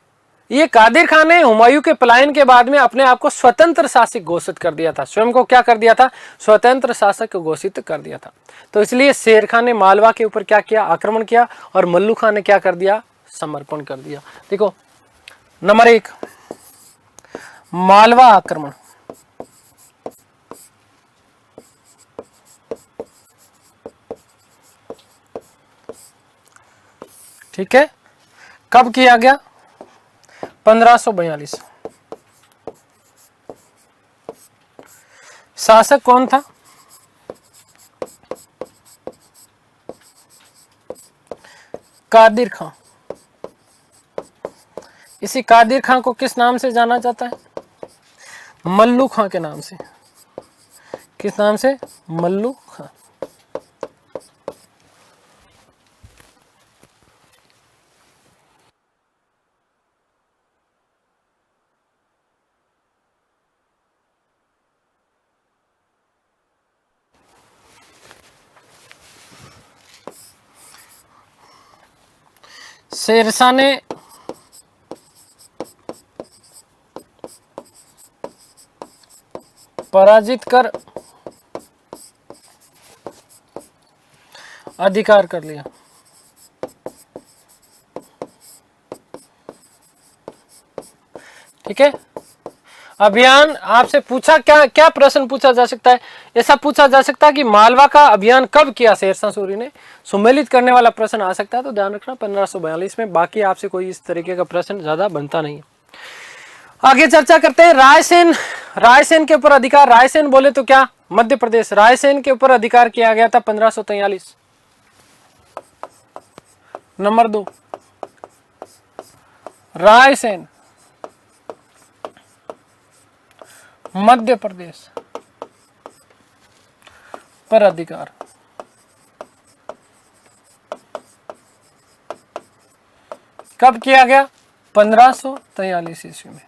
ये कादिर खान ने हुमायूं के पलायन के बाद में अपने आप को स्वतंत्र शासक घोषित कर दिया था, स्वयं को क्या कर दिया था, स्वतंत्र शासक घोषित कर दिया था। तो इसलिए शेर खान ने मालवा के ऊपर क्या किया, आक्रमण किया, और मल्लू खान ने क्या कर दिया, समर्पण कर दिया। देखो नंबर 1, मालवा आक्रमण। ठीक है, कब किया गया, 1542। शासक कौन था, कादिर खां। इसी कादिर खां को किस नाम से जाना जाता है, मल्लू खां के नाम से। किस नाम से, मल्लू खां। शेरशाह ने पराजित कर अधिकार कर लिया। ठीक है, अभियान आपसे पूछा, क्या प्रश्न पूछा जा सकता है, ऐसा पूछा जा सकता है कि मालवा का अभियान कब किया शेरशाह सूरी ने, सुमेलित करने वाला प्रश्न आ सकता है। तो ध्यान रखना 1542 में, बाकी आपसे कोई इस तरीके का प्रश्न ज्यादा बनता नहीं है। आगे चर्चा करते हैं रायसेन। रायसेन के ऊपर अधिकार, रायसेन बोले तो क्या, मध्य प्रदेश, रायसेन के ऊपर अधिकार किया गया था 1543। नंबर 2, रायसेन मध्य प्रदेश पर अधिकार। कब किया गया? 1543 ईस्वी में।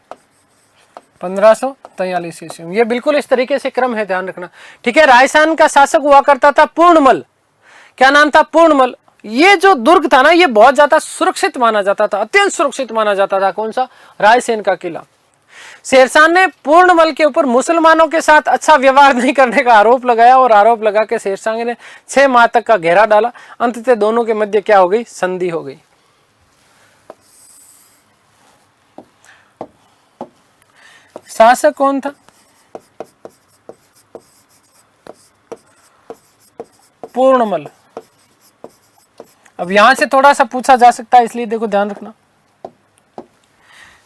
1543 ईस्वी में। ये बिल्कुल इस तरीके से क्रम है, ध्यान रखना। ठीक है, रायसेन का शासक हुआ करता था पूर्णमल। क्या नाम था? पूर्णमल। ये जो दुर्ग था ना, ये बहुत ज्यादा सुरक्षित माना जाता था, अत्यंत सुरक्षित माना जाता था। कौन सा? रायसेन का किला। शेरशाह ने पूर्णमल के ऊपर मुसलमानों के साथ अच्छा व्यवहार नहीं करने का आरोप लगाया और आरोप लगा के शेरशाह ने 6 माह तक का घेरा डाला। अंततः दोनों के मध्य क्या हो गई? संधि हो गई। शासक कौन था? पूर्णमल। अब यहां से थोड़ा सा पूछा जा सकता है, इसलिए देखो ध्यान रखना।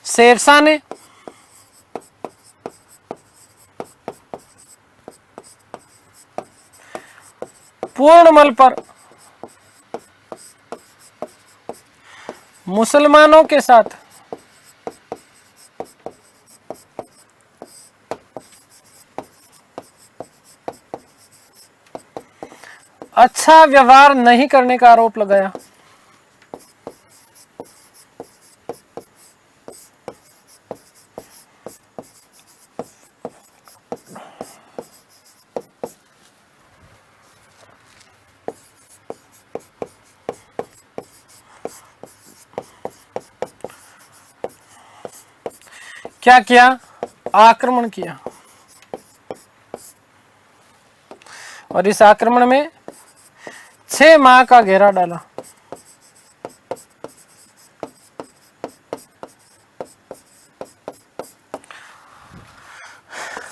शेरशाह ने पूर्णमल पर मुसलमानों के साथ अच्छा व्यवहार नहीं करने का आरोप लगाया। क्या किया? आक्रमण किया। और इस आक्रमण में 6 माह का घेरा डाला।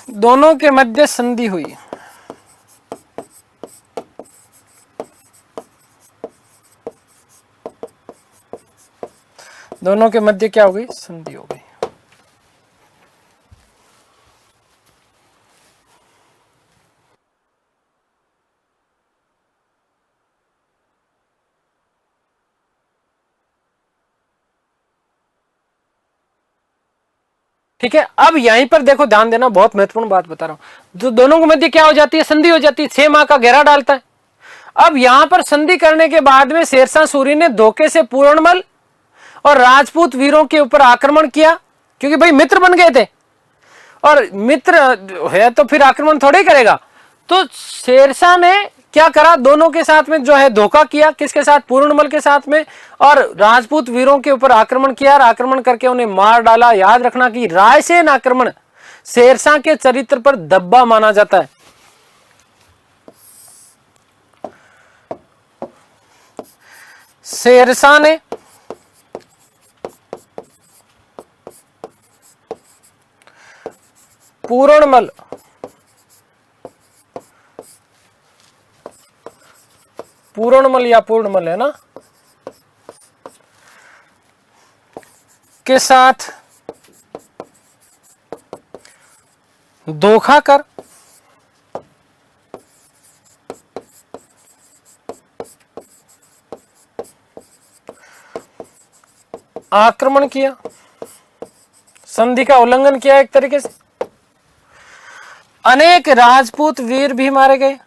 दोनों के मध्य संधि हुई। दोनों के मध्य क्या हो गई? संधि हो गई। ठीक है, अब यहीं पर देखो, ध्यान देना, बहुत महत्वपूर्ण बात बता रहा हूं। जो दोनों के मध्य क्या हो जाती है? संधि हो जाती है। 6 माह का घेरा डालता है। अब यहां पर संधि करने के बाद में शेरशाह सूरी ने धोखे से पूर्णमल और राजपूत वीरों के ऊपर आक्रमण किया, क्योंकि भाई मित्र बन गए थे और मित्र है तो फिर आक्रमण थोड़े करेगा। तो शेरशाह ने क्या करा? दोनों के साथ में जो है धोखा किया। किसके साथ? पूर्णमल के साथ में। और राजपूत वीरों के ऊपर आक्रमण किया और आक्रमण करके उन्हें मार डाला। याद रखना कि रायसेन आक्रमण शेरशाह के चरित्र पर धब्बा माना जाता है। शेरशाह ने पूर्णमल या पूर्णमल है ना, के साथ धोखा कर आक्रमण किया, संधि का उल्लंघन किया एक तरीके से। अनेक राजपूत वीर भी मारे गए।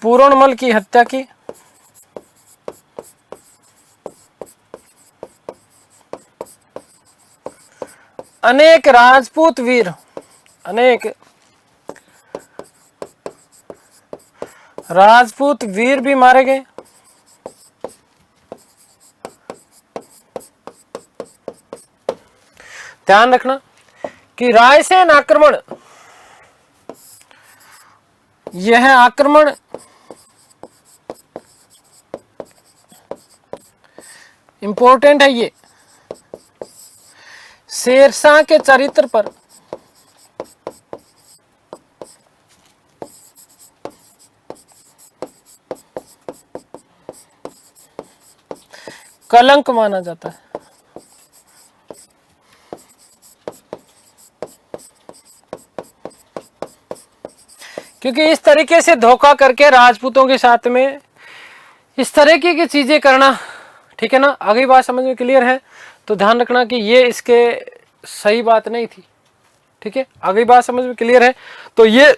पूर्णमल की हत्या की। अनेक राजपूत वीर भी मारे गए। ध्यान रखना कि रायसेन आक्रमण, यह आक्रमण इंपॉर्टेंट है। ये शेरशाह के चरित्र पर कलंक माना जाता है। क्योंकि इस तरीके से धोखा करके राजपूतों के साथ में इस तरह की चीजें करना, ठीक है ना, आगे बात समझ में क्लियर है। तो ध्यान रखना कि ये इसके सही बात नहीं थी, ठीक है, आगे बात समझ में क्लियर है। तो ये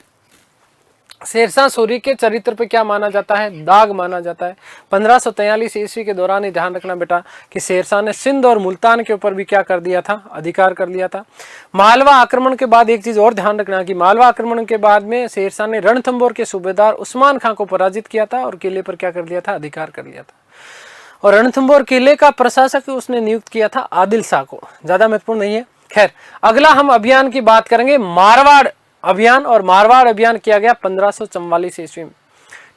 शेरशाह सूरी के चरित्र पे क्या माना जाता है, दाग माना जाता है। 1543 ईस्वी के दौरान ही ध्यान रखना बेटा कि शेरशाह ने सिंध और मुल्तान के ऊपर भी क्या कर दिया था, अधिकार कर लिया था। मालवा आक्रमण के बाद एक चीज और ध्यान रखना कि मालवा आक्रमण के बाद में शेरशाह ने रणथंभौर के सूबेदार उस्मान खां को पराजित किया था और किले पर क्या कर लिया था, अधिकार कर लिया था। और रणथंभौर किले का प्रशासक उसने नियुक्त किया था आदिल शाह को, ज्यादा महत्वपूर्ण नहीं है। खैर, अगला हम अभियान की बात करेंगे मारवाड़ अभियान, और मारवाड़ अभियान किया गया 1544 ईस्वी में,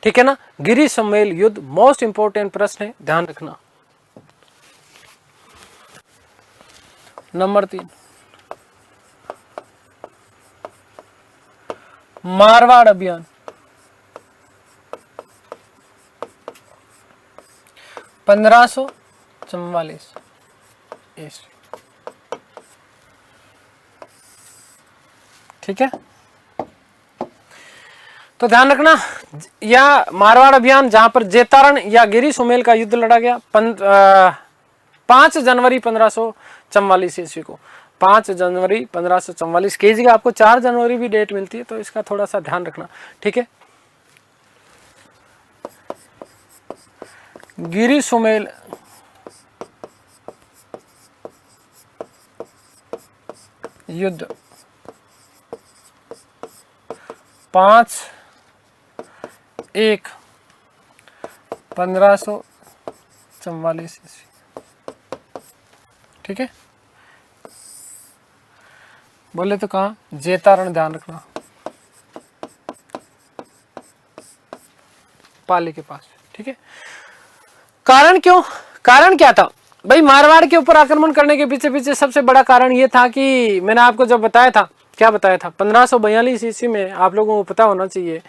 ठीक है ना। गिरी सम्मेल युद्ध मोस्ट इंपोर्टेंट प्रश्न है, ध्यान रखना। नंबर 3, मारवाड़ अभियान 1544 ईस्वी, ठीक है। तो ध्यान रखना, यह मारवाड़ अभियान जहां पर जेतारण या गिरी सुमेल का युद्ध लड़ा गया 5 जनवरी 1544 ईस्वी को। 5 जनवरी 1544 की जगह आपको 4 जनवरी भी डेट मिलती है, तो इसका थोड़ा सा ध्यान रखना, ठीक है। गिरी सुमेल युद्ध 5/1/1544 ईस्वी, ठीक है। बोले तो कहाँ, जेतारण, ध्यान रखना, पाली के पास, ठीक है। कारण क्यों, कारण क्या था भाई, मारवाड़ के ऊपर आक्रमण करने के पीछे सबसे बड़ा कारण ये था कि मैंने आपको जब बताया था, क्या बताया था, 1542 ईस्वी में, आप लोगों को पता होना चाहिए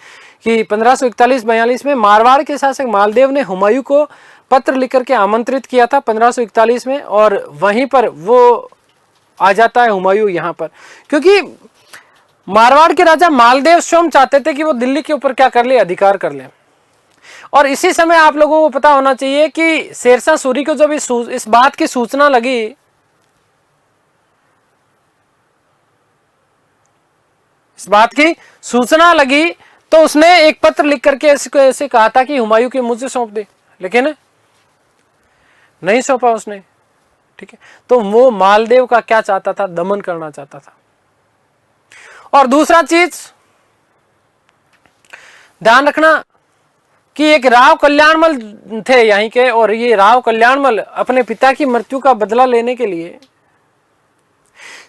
कि 1541-42 में मारवाड़ के शासक मालदेव ने हुमायूं को पत्र लिखकर के आमंत्रित किया था 1541 में, और वहीं पर वो आ जाता है हुमायूं यहाँ पर, क्योंकि मारवाड़ के राजा मालदेव स्वयं चाहते थे कि वो दिल्ली के ऊपर क्या कर ले, अधिकार कर ले। और इसी समय आप लोगों को पता होना चाहिए कि शेरशाह सूरी को जब इस बात की सूचना लगी, इस बात की सूचना लगी, तो उसने एक पत्र लिख करके ऐसे कहा था कि हुमायूं के मुझे सौंप दे, लेकिन नहीं सौंपा उसने, ठीक है। तो वो मालदेव का क्या चाहता था, दमन करना चाहता था। और दूसरा चीज ध्यान रखना कि एक राव कल्याणमल थे यहीं के, और ये राव कल्याणमल अपने पिता की मृत्यु का बदला लेने के लिए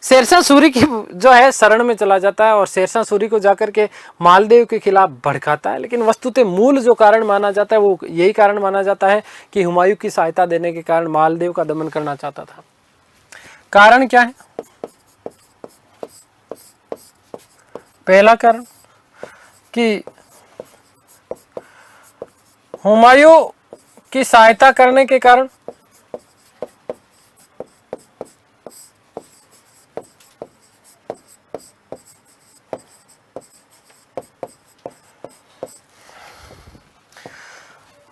शेरशाह सूरी की जो है शरण में चला जाता है, और शेरशाह सूरी को जाकर के मालदेव के खिलाफ भड़काता है। लेकिन वस्तुतः मूल जो कारण माना जाता है वो यही कारण माना जाता है कि हुमायूं की सहायता देने के कारण मालदेव का दमन करना चाहता था। कारण क्या है, पहला कारण कि हुमायूं की सहायता करने के कारण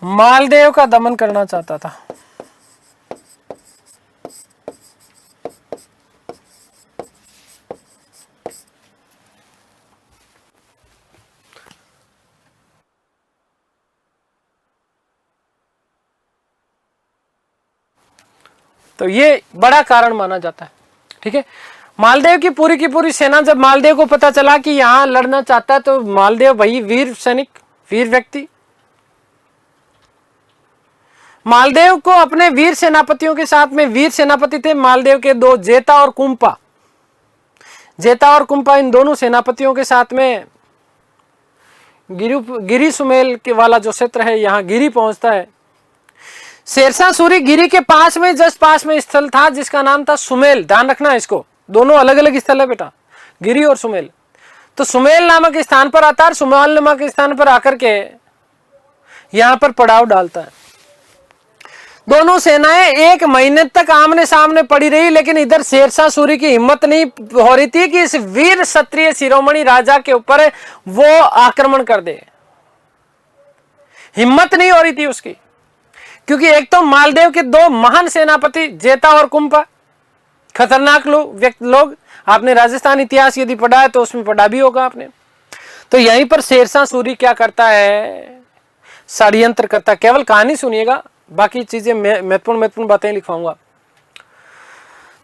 मालदेव का दमन करना चाहता था। तो ये बड़ा कारण माना जाता है, ठीक है। मालदेव की पूरी सेना, जब मालदेव को पता चला कि यहां लड़ना चाहता है, तो मालदेव भाई वीर सैनिक, वीर व्यक्ति, मालदेव को अपने वीर सेनापतियों के साथ में, वीर सेनापति थे मालदेव के 2, जेता और कुंपा, जेता और कुंपा, इन दोनों सेनापतियों के साथ में गिरी सुमेल के वाला जो क्षेत्र है, यहां गिरी पहुंचता है। शेरशाह सूरी गिरी के पास में, जस्ट पास में स्थल था जिसका नाम था सुमेल, ध्यान रखना इसको, दोनों अलग अलग स्थल है बेटा, गिरी और सुमेल। तो सुमेल नामक स्थान पर आता है, सुमेल नामक स्थान पर आकर के यहां पर पड़ाव डालता है। दोनों सेनाएं 1 महीने तक आमने सामने पड़ी रही, लेकिन इधर शेरशाह सूरी की हिम्मत नहीं हो रही थी कि इस वीर क्षत्रिय शिरोमणि राजा के ऊपर वो आक्रमण कर दे। हिम्मत नहीं हो रही थी उसकी, क्योंकि एक तो मालदेव के 2 महान सेनापति जेता और कुंपा, खतरनाक लोग। आपने राजस्थान इतिहास यदि पढ़ा है तो उसमें पढ़ा भी होगा आपने। तो यहीं पर शेरशाह सूरी क्या करता है, षड्यंत्र करता है। केवल कहानी सुनिएगा, बाकी चीजें महत्वपूर्ण बातें लिखवाऊंगा।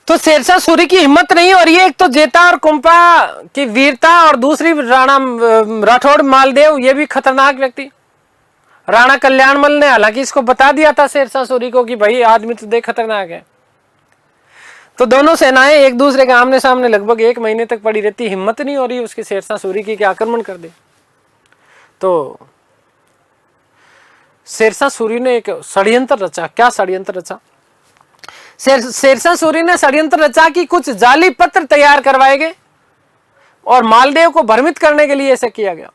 तो शेरशाह सूरी की हिम्मत नहीं हो रही है, एक तो जेता और कुंपा की वीरता, और दूसरी राणा राठौड़ मालदेव, ये भी खतरनाक व्यक्ति। राणा कल्याणमल ने हालांकि इसको बता दिया था शेरशाह सूरी को कि भाई आदमी तो देख खतरनाक है। तो दोनों सेनाएं एक दूसरे के आमने सामने लगभग 1 महीने तक पड़ी रहती, हिम्मत नहीं हो रही उसकी शेरशाह सूरी की कि आक्रमण कर दे। तो शेरशाह सूरी ने एक षड्यंत्र रचा। क्या षड्यंत्र रचा? शेरशाह सूरी ने षड्यंत्र रचा कि कुछ जाली पत्र तैयार करवाए गए और मालदेव को भ्रमित करने के लिए ऐसा किया गया।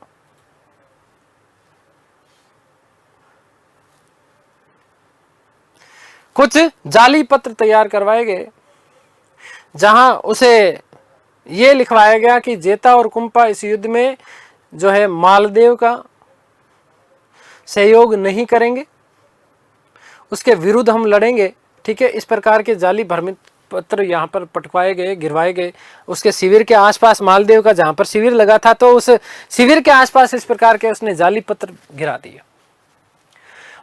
कुछ जाली पत्र तैयार करवाए गए जहां उसे यह लिखवाया गया कि जेता और कुंपा इस युद्ध में जो है मालदेव का सहयोग नहीं करेंगे, उसके विरुद्ध हम लड़ेंगे। ठीक है, इस प्रकार के जाली भ्रमित पत्र यहाँ पर पटवाए गए, गिरवाए गए। उसके शिविर के आसपास, मालदेव का जहां पर शिविर लगा था, तो उस शिविर के आसपास इस प्रकार के उसने जाली पत्र गिरा दिए।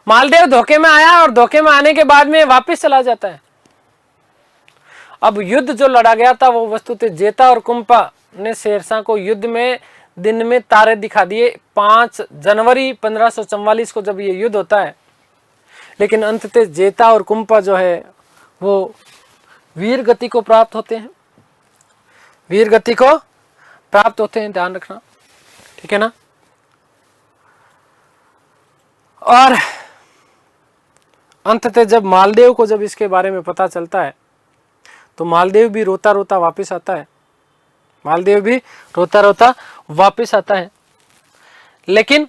मालदेव धोखे में आया और धोखे में आने के बाद में वापस चला जाता है। अब युद्ध जो लड़ा गया था वो वस्तुतः जेता और कुंपा ने शेरशाह को युद्ध में दिन में तारे दिखा दिए। 5 जनवरी 1544 को जब ये युद्ध होता है, लेकिन अंततः जेता और कुंपा जो है वो वीर गति को प्राप्त होते हैं। वीर गति को प्राप्त होते हैं, ध्यान रखना, ठीक है ना। और अंततः जब मालदेव को जब इसके बारे में पता चलता है तो मालदेव भी रोता रोता वापस आता है। मालदेव भी रोता रोता वापस आता है, लेकिन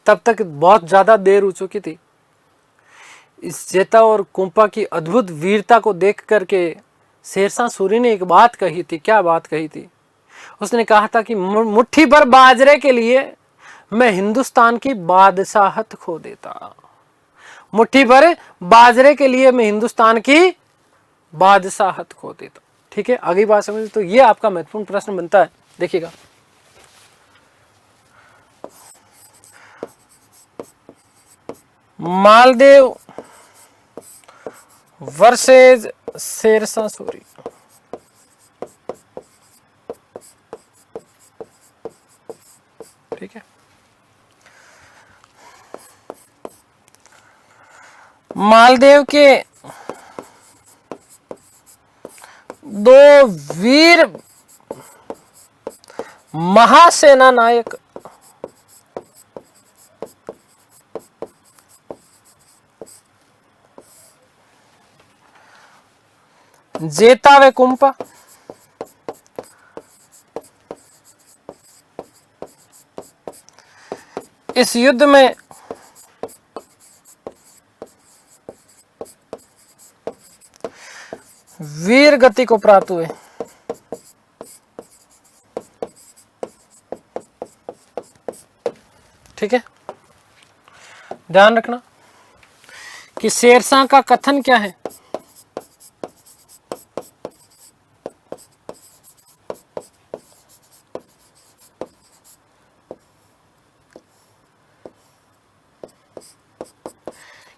तब तक बहुत ज्यादा देर हो चुकी थी। इस जेता और कुंपा की अद्भुत वीरता को देख करके शेरशाह सूरी ने एक बात कही थी। क्या बात कही थी? उसने कहा था कि मुट्ठी भर बाजरे के लिए मैं हिंदुस्तान की बादशाहत खो देता। मुट्ठी भर बाजरे के लिए मैं हिंदुस्तान की बादशाहत खो देता। ठीक है, आगे बात समझ। तो ये आपका महत्वपूर्ण प्रश्न बनता है, देखिएगा। मालदेव वर्सेज शेरशाह सूरी। ठीक है, मालदेव के 2 वीर महासेना नायक जेता व कुंपा इस युद्ध में वीर गति को प्राप्त हुए। ठीक है, ध्यान रखना कि शेरशाह का कथन क्या है।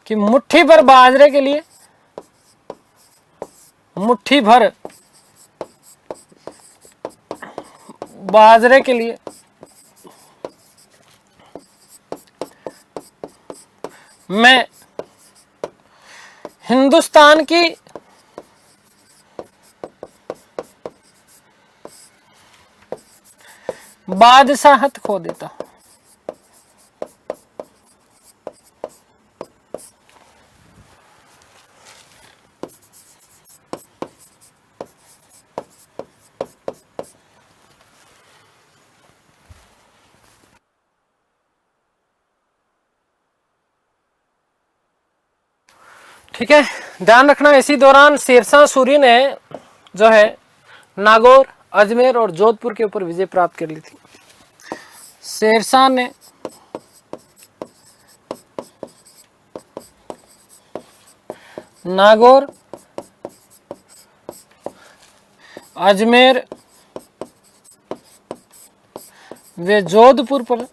कि मुट्ठी भर बाजरे के लिए, मुट्ठी भर बाजरे के लिए मैं हिंदुस्तान की बादशाहत खो देता। ठीक है, ध्यान रखना इसी दौरान शेरशाह सूरी ने जो है नागौर, अजमेर और जोधपुर के ऊपर विजय प्राप्त कर ली थी। शेरशाह ने नागौर, अजमेर वे जोधपुर पर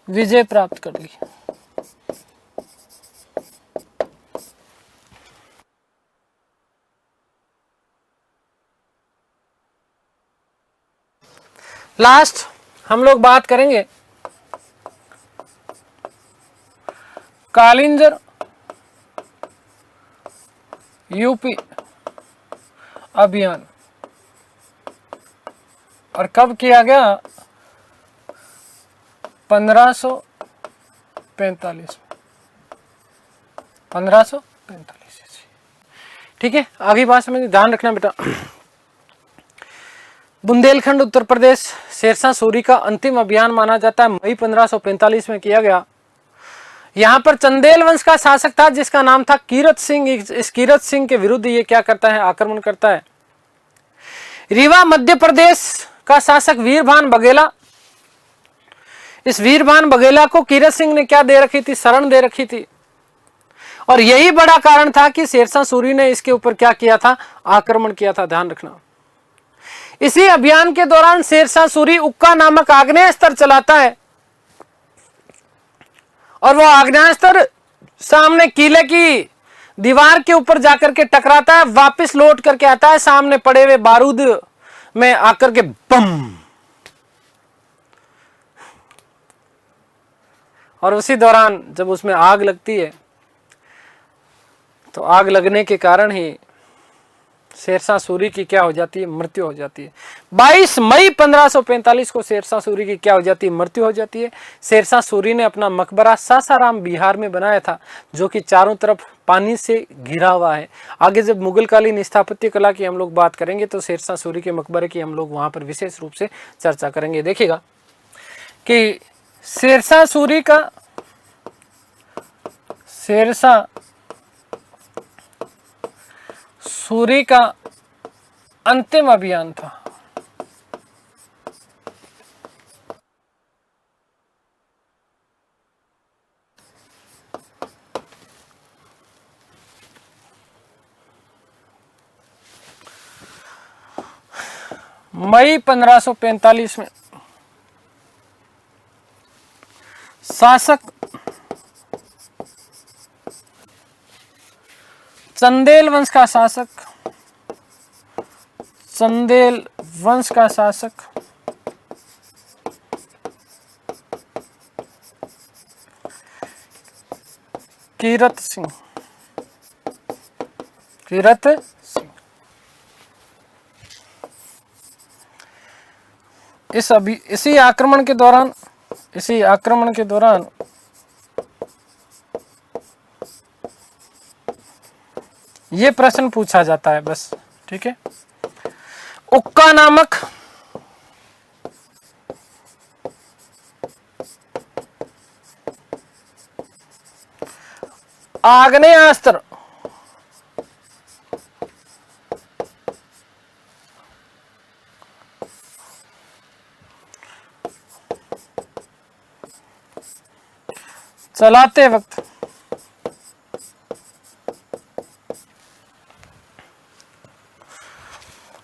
विजय प्राप्त कर ली। लास्ट हम लोग बात करेंगे कालिंजर यूपी अभियान, और कब किया गया? 1545। 1545। ठीक है, आगे बात समझ ध्यान रखना बेटा। बुंदेलखंड उत्तर प्रदेश शेरशाह सूरी का अंतिम अभियान माना जाता है, मई 1545 में किया गया। यहां पर चंदेल वंश का शासक था जिसका नाम था कीरत सिंह। इस कीरत सिंह के विरुद्ध ये क्या करता है? आक्रमण करता है। रीवा मध्य प्रदेश का शासक वीरभान बघेला, इस वीरभान बघेला को कीरत सिंह ने क्या दे रखी थी? शरण दे रखी थी, और यही बड़ा कारण था कि शेरशाह सूरी ने इसके ऊपर क्या किया था? आक्रमण किया था। ध्यान रखना, इसी अभियान के दौरान शेरशाह सूरी उक्का नामक आग्नेयास्त्र चलाता है, और वो आग्नेयास्त्र सामने किले की दीवार के ऊपर जाकर के टकराता है, वापस लौट करके आता है सामने पड़े हुए बारूद में आकर के बम, और उसी दौरान जब उसमें आग लगती है तो आग लगने के कारण ही शेरशाह सूरी की क्या हो जाती है? मृत्यु हो जाती है। 22 मई 1545 को शेरशाह सूरी की क्या हो जाती है? मृत्यु हो जाती है। शेरशाह सूरी ने अपना मकबरा सासाराम बिहार में बनाया था, जो कि चारों तरफ पानी से घिरा हुआ है। आगे जब मुगल कालीन स्थापत्य कला की हम लोग बात करेंगे तो शेरशाह सूरी के मकबरे की हम लोग वहां पर विशेष रूप से चर्चा करेंगे। देखिएगा कि शेरशाह सूरी का अंतिम अभियान था। मई 1545 में शासक चंदेल वंश का शासक कीरत सिंह इसी आक्रमण के दौरान ये प्रश्न पूछा जाता है बस। ठीक है, उक्का नामक आग्नेयास्त्र चलाते वक्त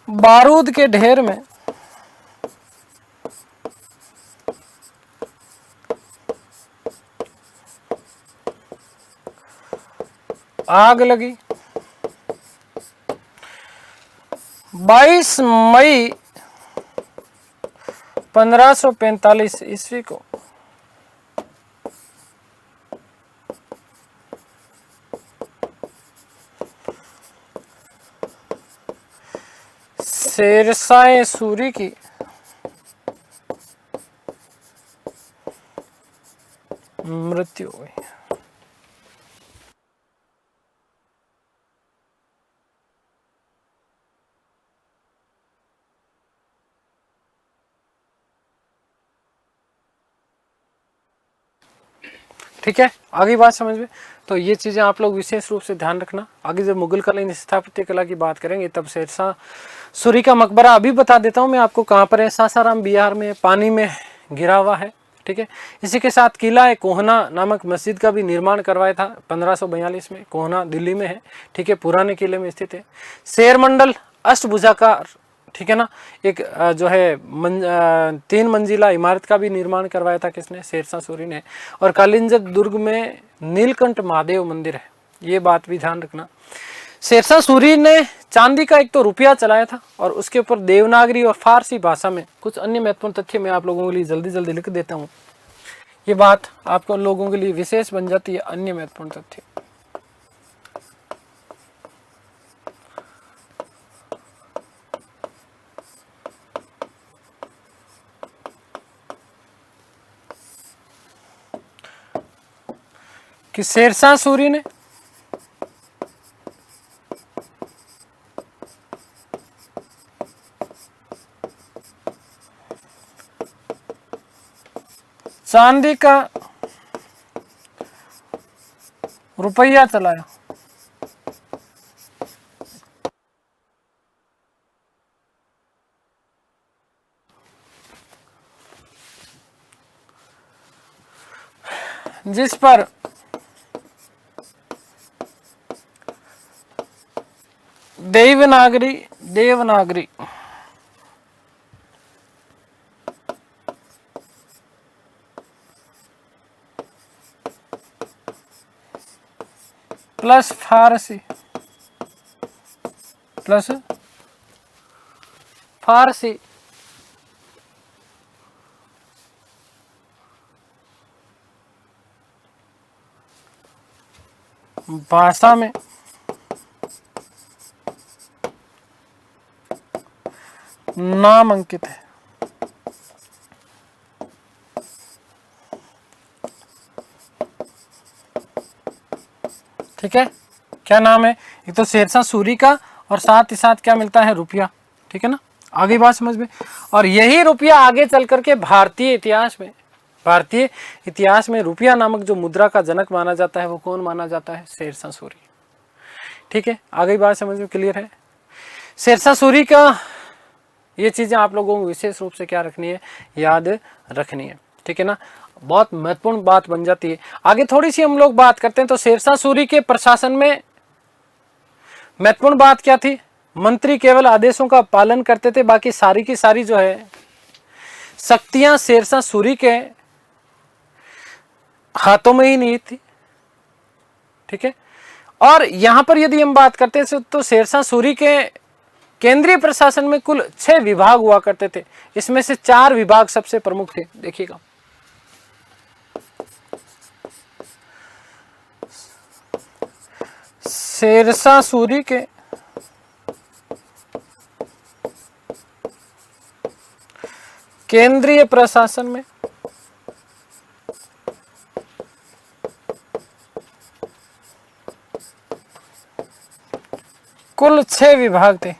बारूद के ढेर में आग लगी। 22 मई 1545 ईस्वी को शेरशाह सूरी की मृत्यु हुई। ठीक है, आगे बात समझ में। तो ये चीज़ें आप लोग विशेष रूप से ध्यान रखना। आगे जब मुगलकालीन स्थापत्य कला की बात करेंगे तब शेरशाह सूरी का मकबरा अभी बता देता हूँ मैं आपको कहाँ पर है। सासाराम बिहार में, पानी में घिरा हुआ है। ठीक है, इसी के साथ किला है कोहना नामक मस्जिद का भी निर्माण करवाया था 1542 में। कोहना दिल्ली में है। ठीक है, पुराने किले में स्थित है। शेर मंडल अष्टभुजाकार, ठीक है ना, एक जो है 3 मंजिला इमारत का भी निर्माण करवाया था किसने? शेरशाह सूरी ने। और कालिंजर दुर्ग में नीलकंठ महादेव मंदिर है, ये बात भी ध्यान रखना। शेरशाह सूरी ने चांदी का एक तो रुपया चलाया था और उसके ऊपर देवनागरी और फारसी भाषा में कुछ अन्य महत्वपूर्ण तथ्य मैं आप लोगों के लिए जल्दी जल्दी लिख देता हूँ। ये बात आपको लोगों के लिए विशेष बन जाती है, अन्य महत्वपूर्ण तथ्य। कि शेरशाह सूरी ने चांदी का रुपया चलाया। जिस पर देवनागरी प्लस फारसी भाषा में नामांकित है। ठीक है, क्या नाम है? एक तो शेरशाह सूरी का और साथ ही साथ क्या मिलता है? रुपया। ठीक है ना, आगे बात समझ में। और यही रुपया आगे चल करके भारतीय इतिहास में रुपया नामक जो मुद्रा का जनक माना जाता है वो कौन माना जाता है? शेरशाह सूरी। ठीक है, आगे बात समझ में क्लियर है। शेरशाह सूरी का ये चीजें आप लोगों को विशेष रूप से क्या रखनी है? याद रखनी है। ठीक है ना, बहुत महत्वपूर्ण बात बन जाती है। आगे थोड़ी सी हम लोग बात करते हैं। तो शेरशाह सूरी के प्रशासन में महत्वपूर्ण बात क्या थी? मंत्री केवल आदेशों का पालन करते थे, बाकी सारी की सारी जो है शक्तियां शेरशाह सूरी के हाथों में ही नहीं थी। ठीक है, और यहां पर यदि हम बात करते हैं तो शेरशाह सूरी के केंद्रीय प्रशासन में कुल 6 विभाग हुआ करते थे। इसमें से 4 विभाग सबसे प्रमुख थे। देखिएगा, शेरशाह सूरी के केंद्रीय प्रशासन में कुल 6 विभाग थे।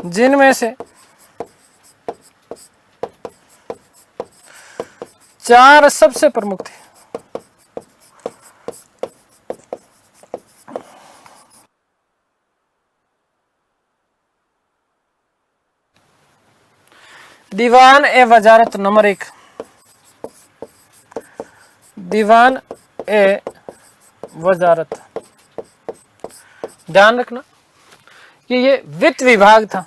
जिनमें से 4 सबसे प्रमुख थे। दीवान ए वजारत नंबर 1, दीवान ए वजारत। ध्यान रखना कि ये वित्त विभाग था,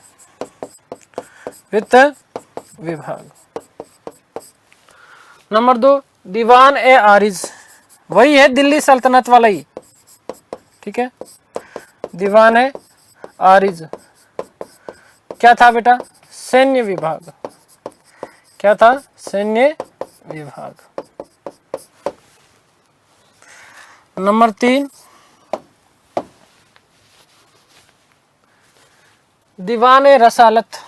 वित्त विभाग। नंबर 2, दीवान ए आरिज, वही है दिल्ली सल्तनत वाला ही। ठीक है, दीवान ए आरिज क्या था बेटा? सैन्य विभाग। क्या था? सैन्य विभाग। नंबर 3, दीवान ए रसालत।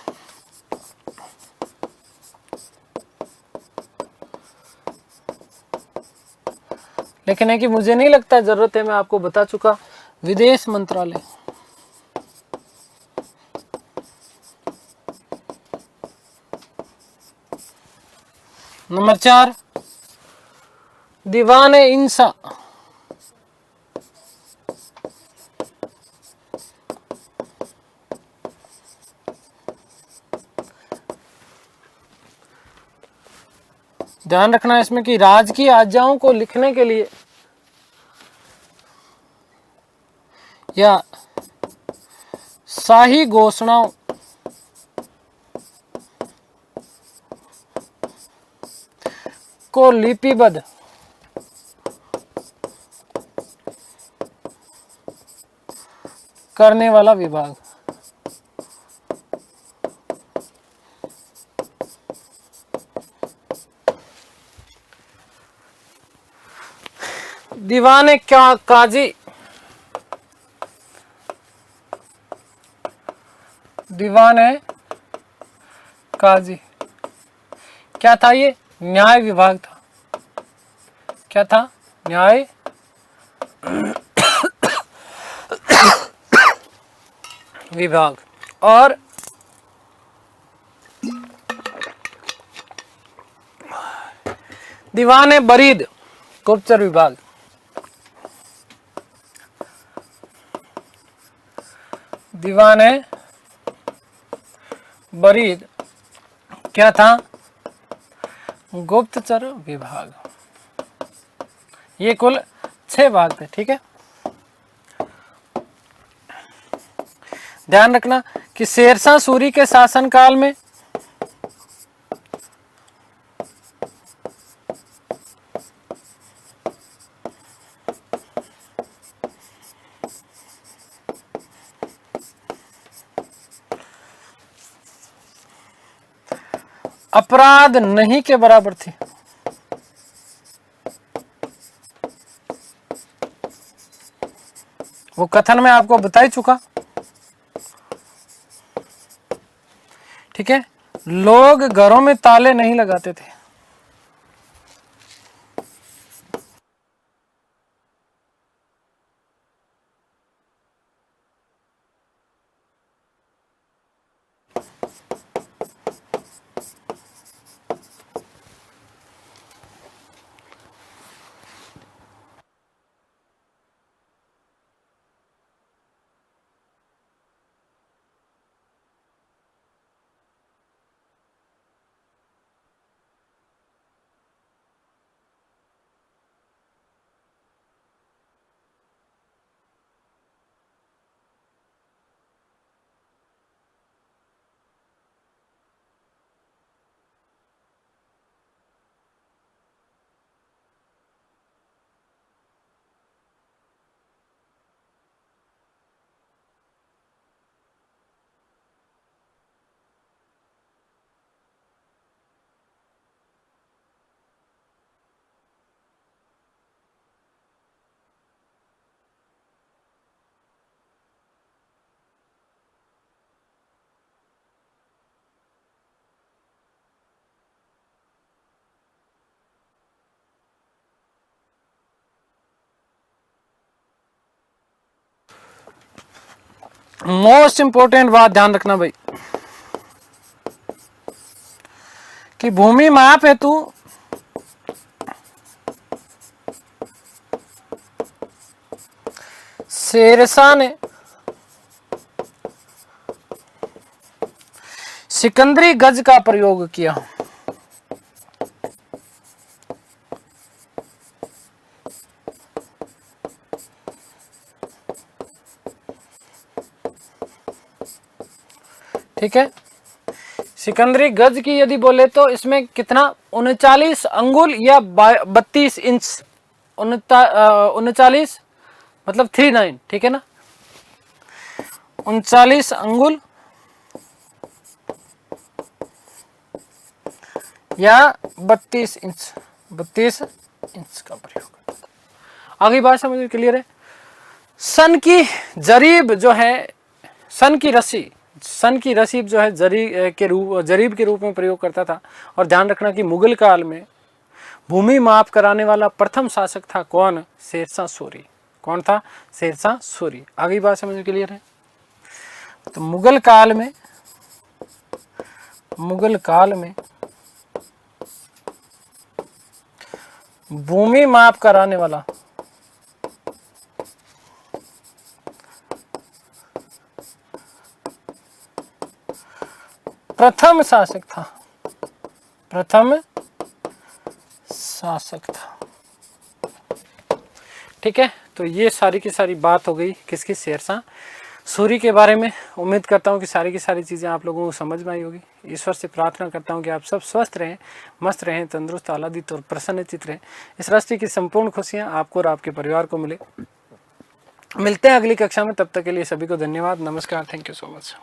लेकिन है कि मुझे नहीं लगता जरूरत है, मैं आपको बता चुका, विदेश मंत्रालय। नंबर 4 दीवान इंसा। ध्यान रखना इसमें कि राज की आज्ञाओं को लिखने के लिए या शाही घोषणाओं को लिपिबद्ध करने वाला विभाग। दीवान क्या काजी। दीवान है काजी क्या था? ये न्याय विभाग था। क्या था? न्याय विभाग। और दीवान है बरीद गुप्तचर विभाग। दीवान है बरीद क्या था? गुप्तचर विभाग। ये कुल 6 भाग थे। ठीक है, ध्यान रखना कि शेरशाह सूरी के शासनकाल में अपराध नहीं के बराबर थी। वो कथन मैं आपको बता ही चुका। ठीक है, लोग घरों में ताले नहीं लगाते थे। मोस्ट इंपोर्टेंट बात ध्यान रखना भाई कि भूमि माप हेतु शेरशाह ने सिकंदरी गज का प्रयोग किया। ठीक है, सिकंदरी गज की यदि बोले तो इसमें कितना 39 अंगुल या 32 इंच। 39 मतलब 39। ठीक है ना, 39 अंगुल या 32 इंच। 32 इंच का प्रयोग करता था। आगे बात समझ में क्लियर है। सन की जरीब जो है, सन की रसीब जो है जरीब के रूप में प्रयोग करता था। और ध्यान रखना कि मुगल काल में भूमि माप कराने वाला प्रथम शासक था कौन? शेरशाह सूरी। कौन था? शेरशाह सूरी। आगे बात समझ में क्लियर है। तो मुगल काल में भूमि माप कराने वाला। प्रथम शासक था, प्रथम शासक था। ठीक है, तो ये सारी की सारी बात हो गई किसकी, शेरशाह सूरी के बारे में। उम्मीद करता हूँ कि सारी की सारी चीज़ें आप लोगों को समझ में आई होगी। ईश्वर से प्रार्थना करता हूँ कि आप सब स्वस्थ रहें, मस्त रहें, तंदुरुस्त, आह्लादित और प्रसन्नचित रहें। इस राष्ट्र की संपूर्ण खुशियाँ आपको और आपके परिवार को मिले। मिलते हैं अगली कक्षा में, तब तक के लिए सभी को धन्यवाद, नमस्कार, थैंक यू सो मच।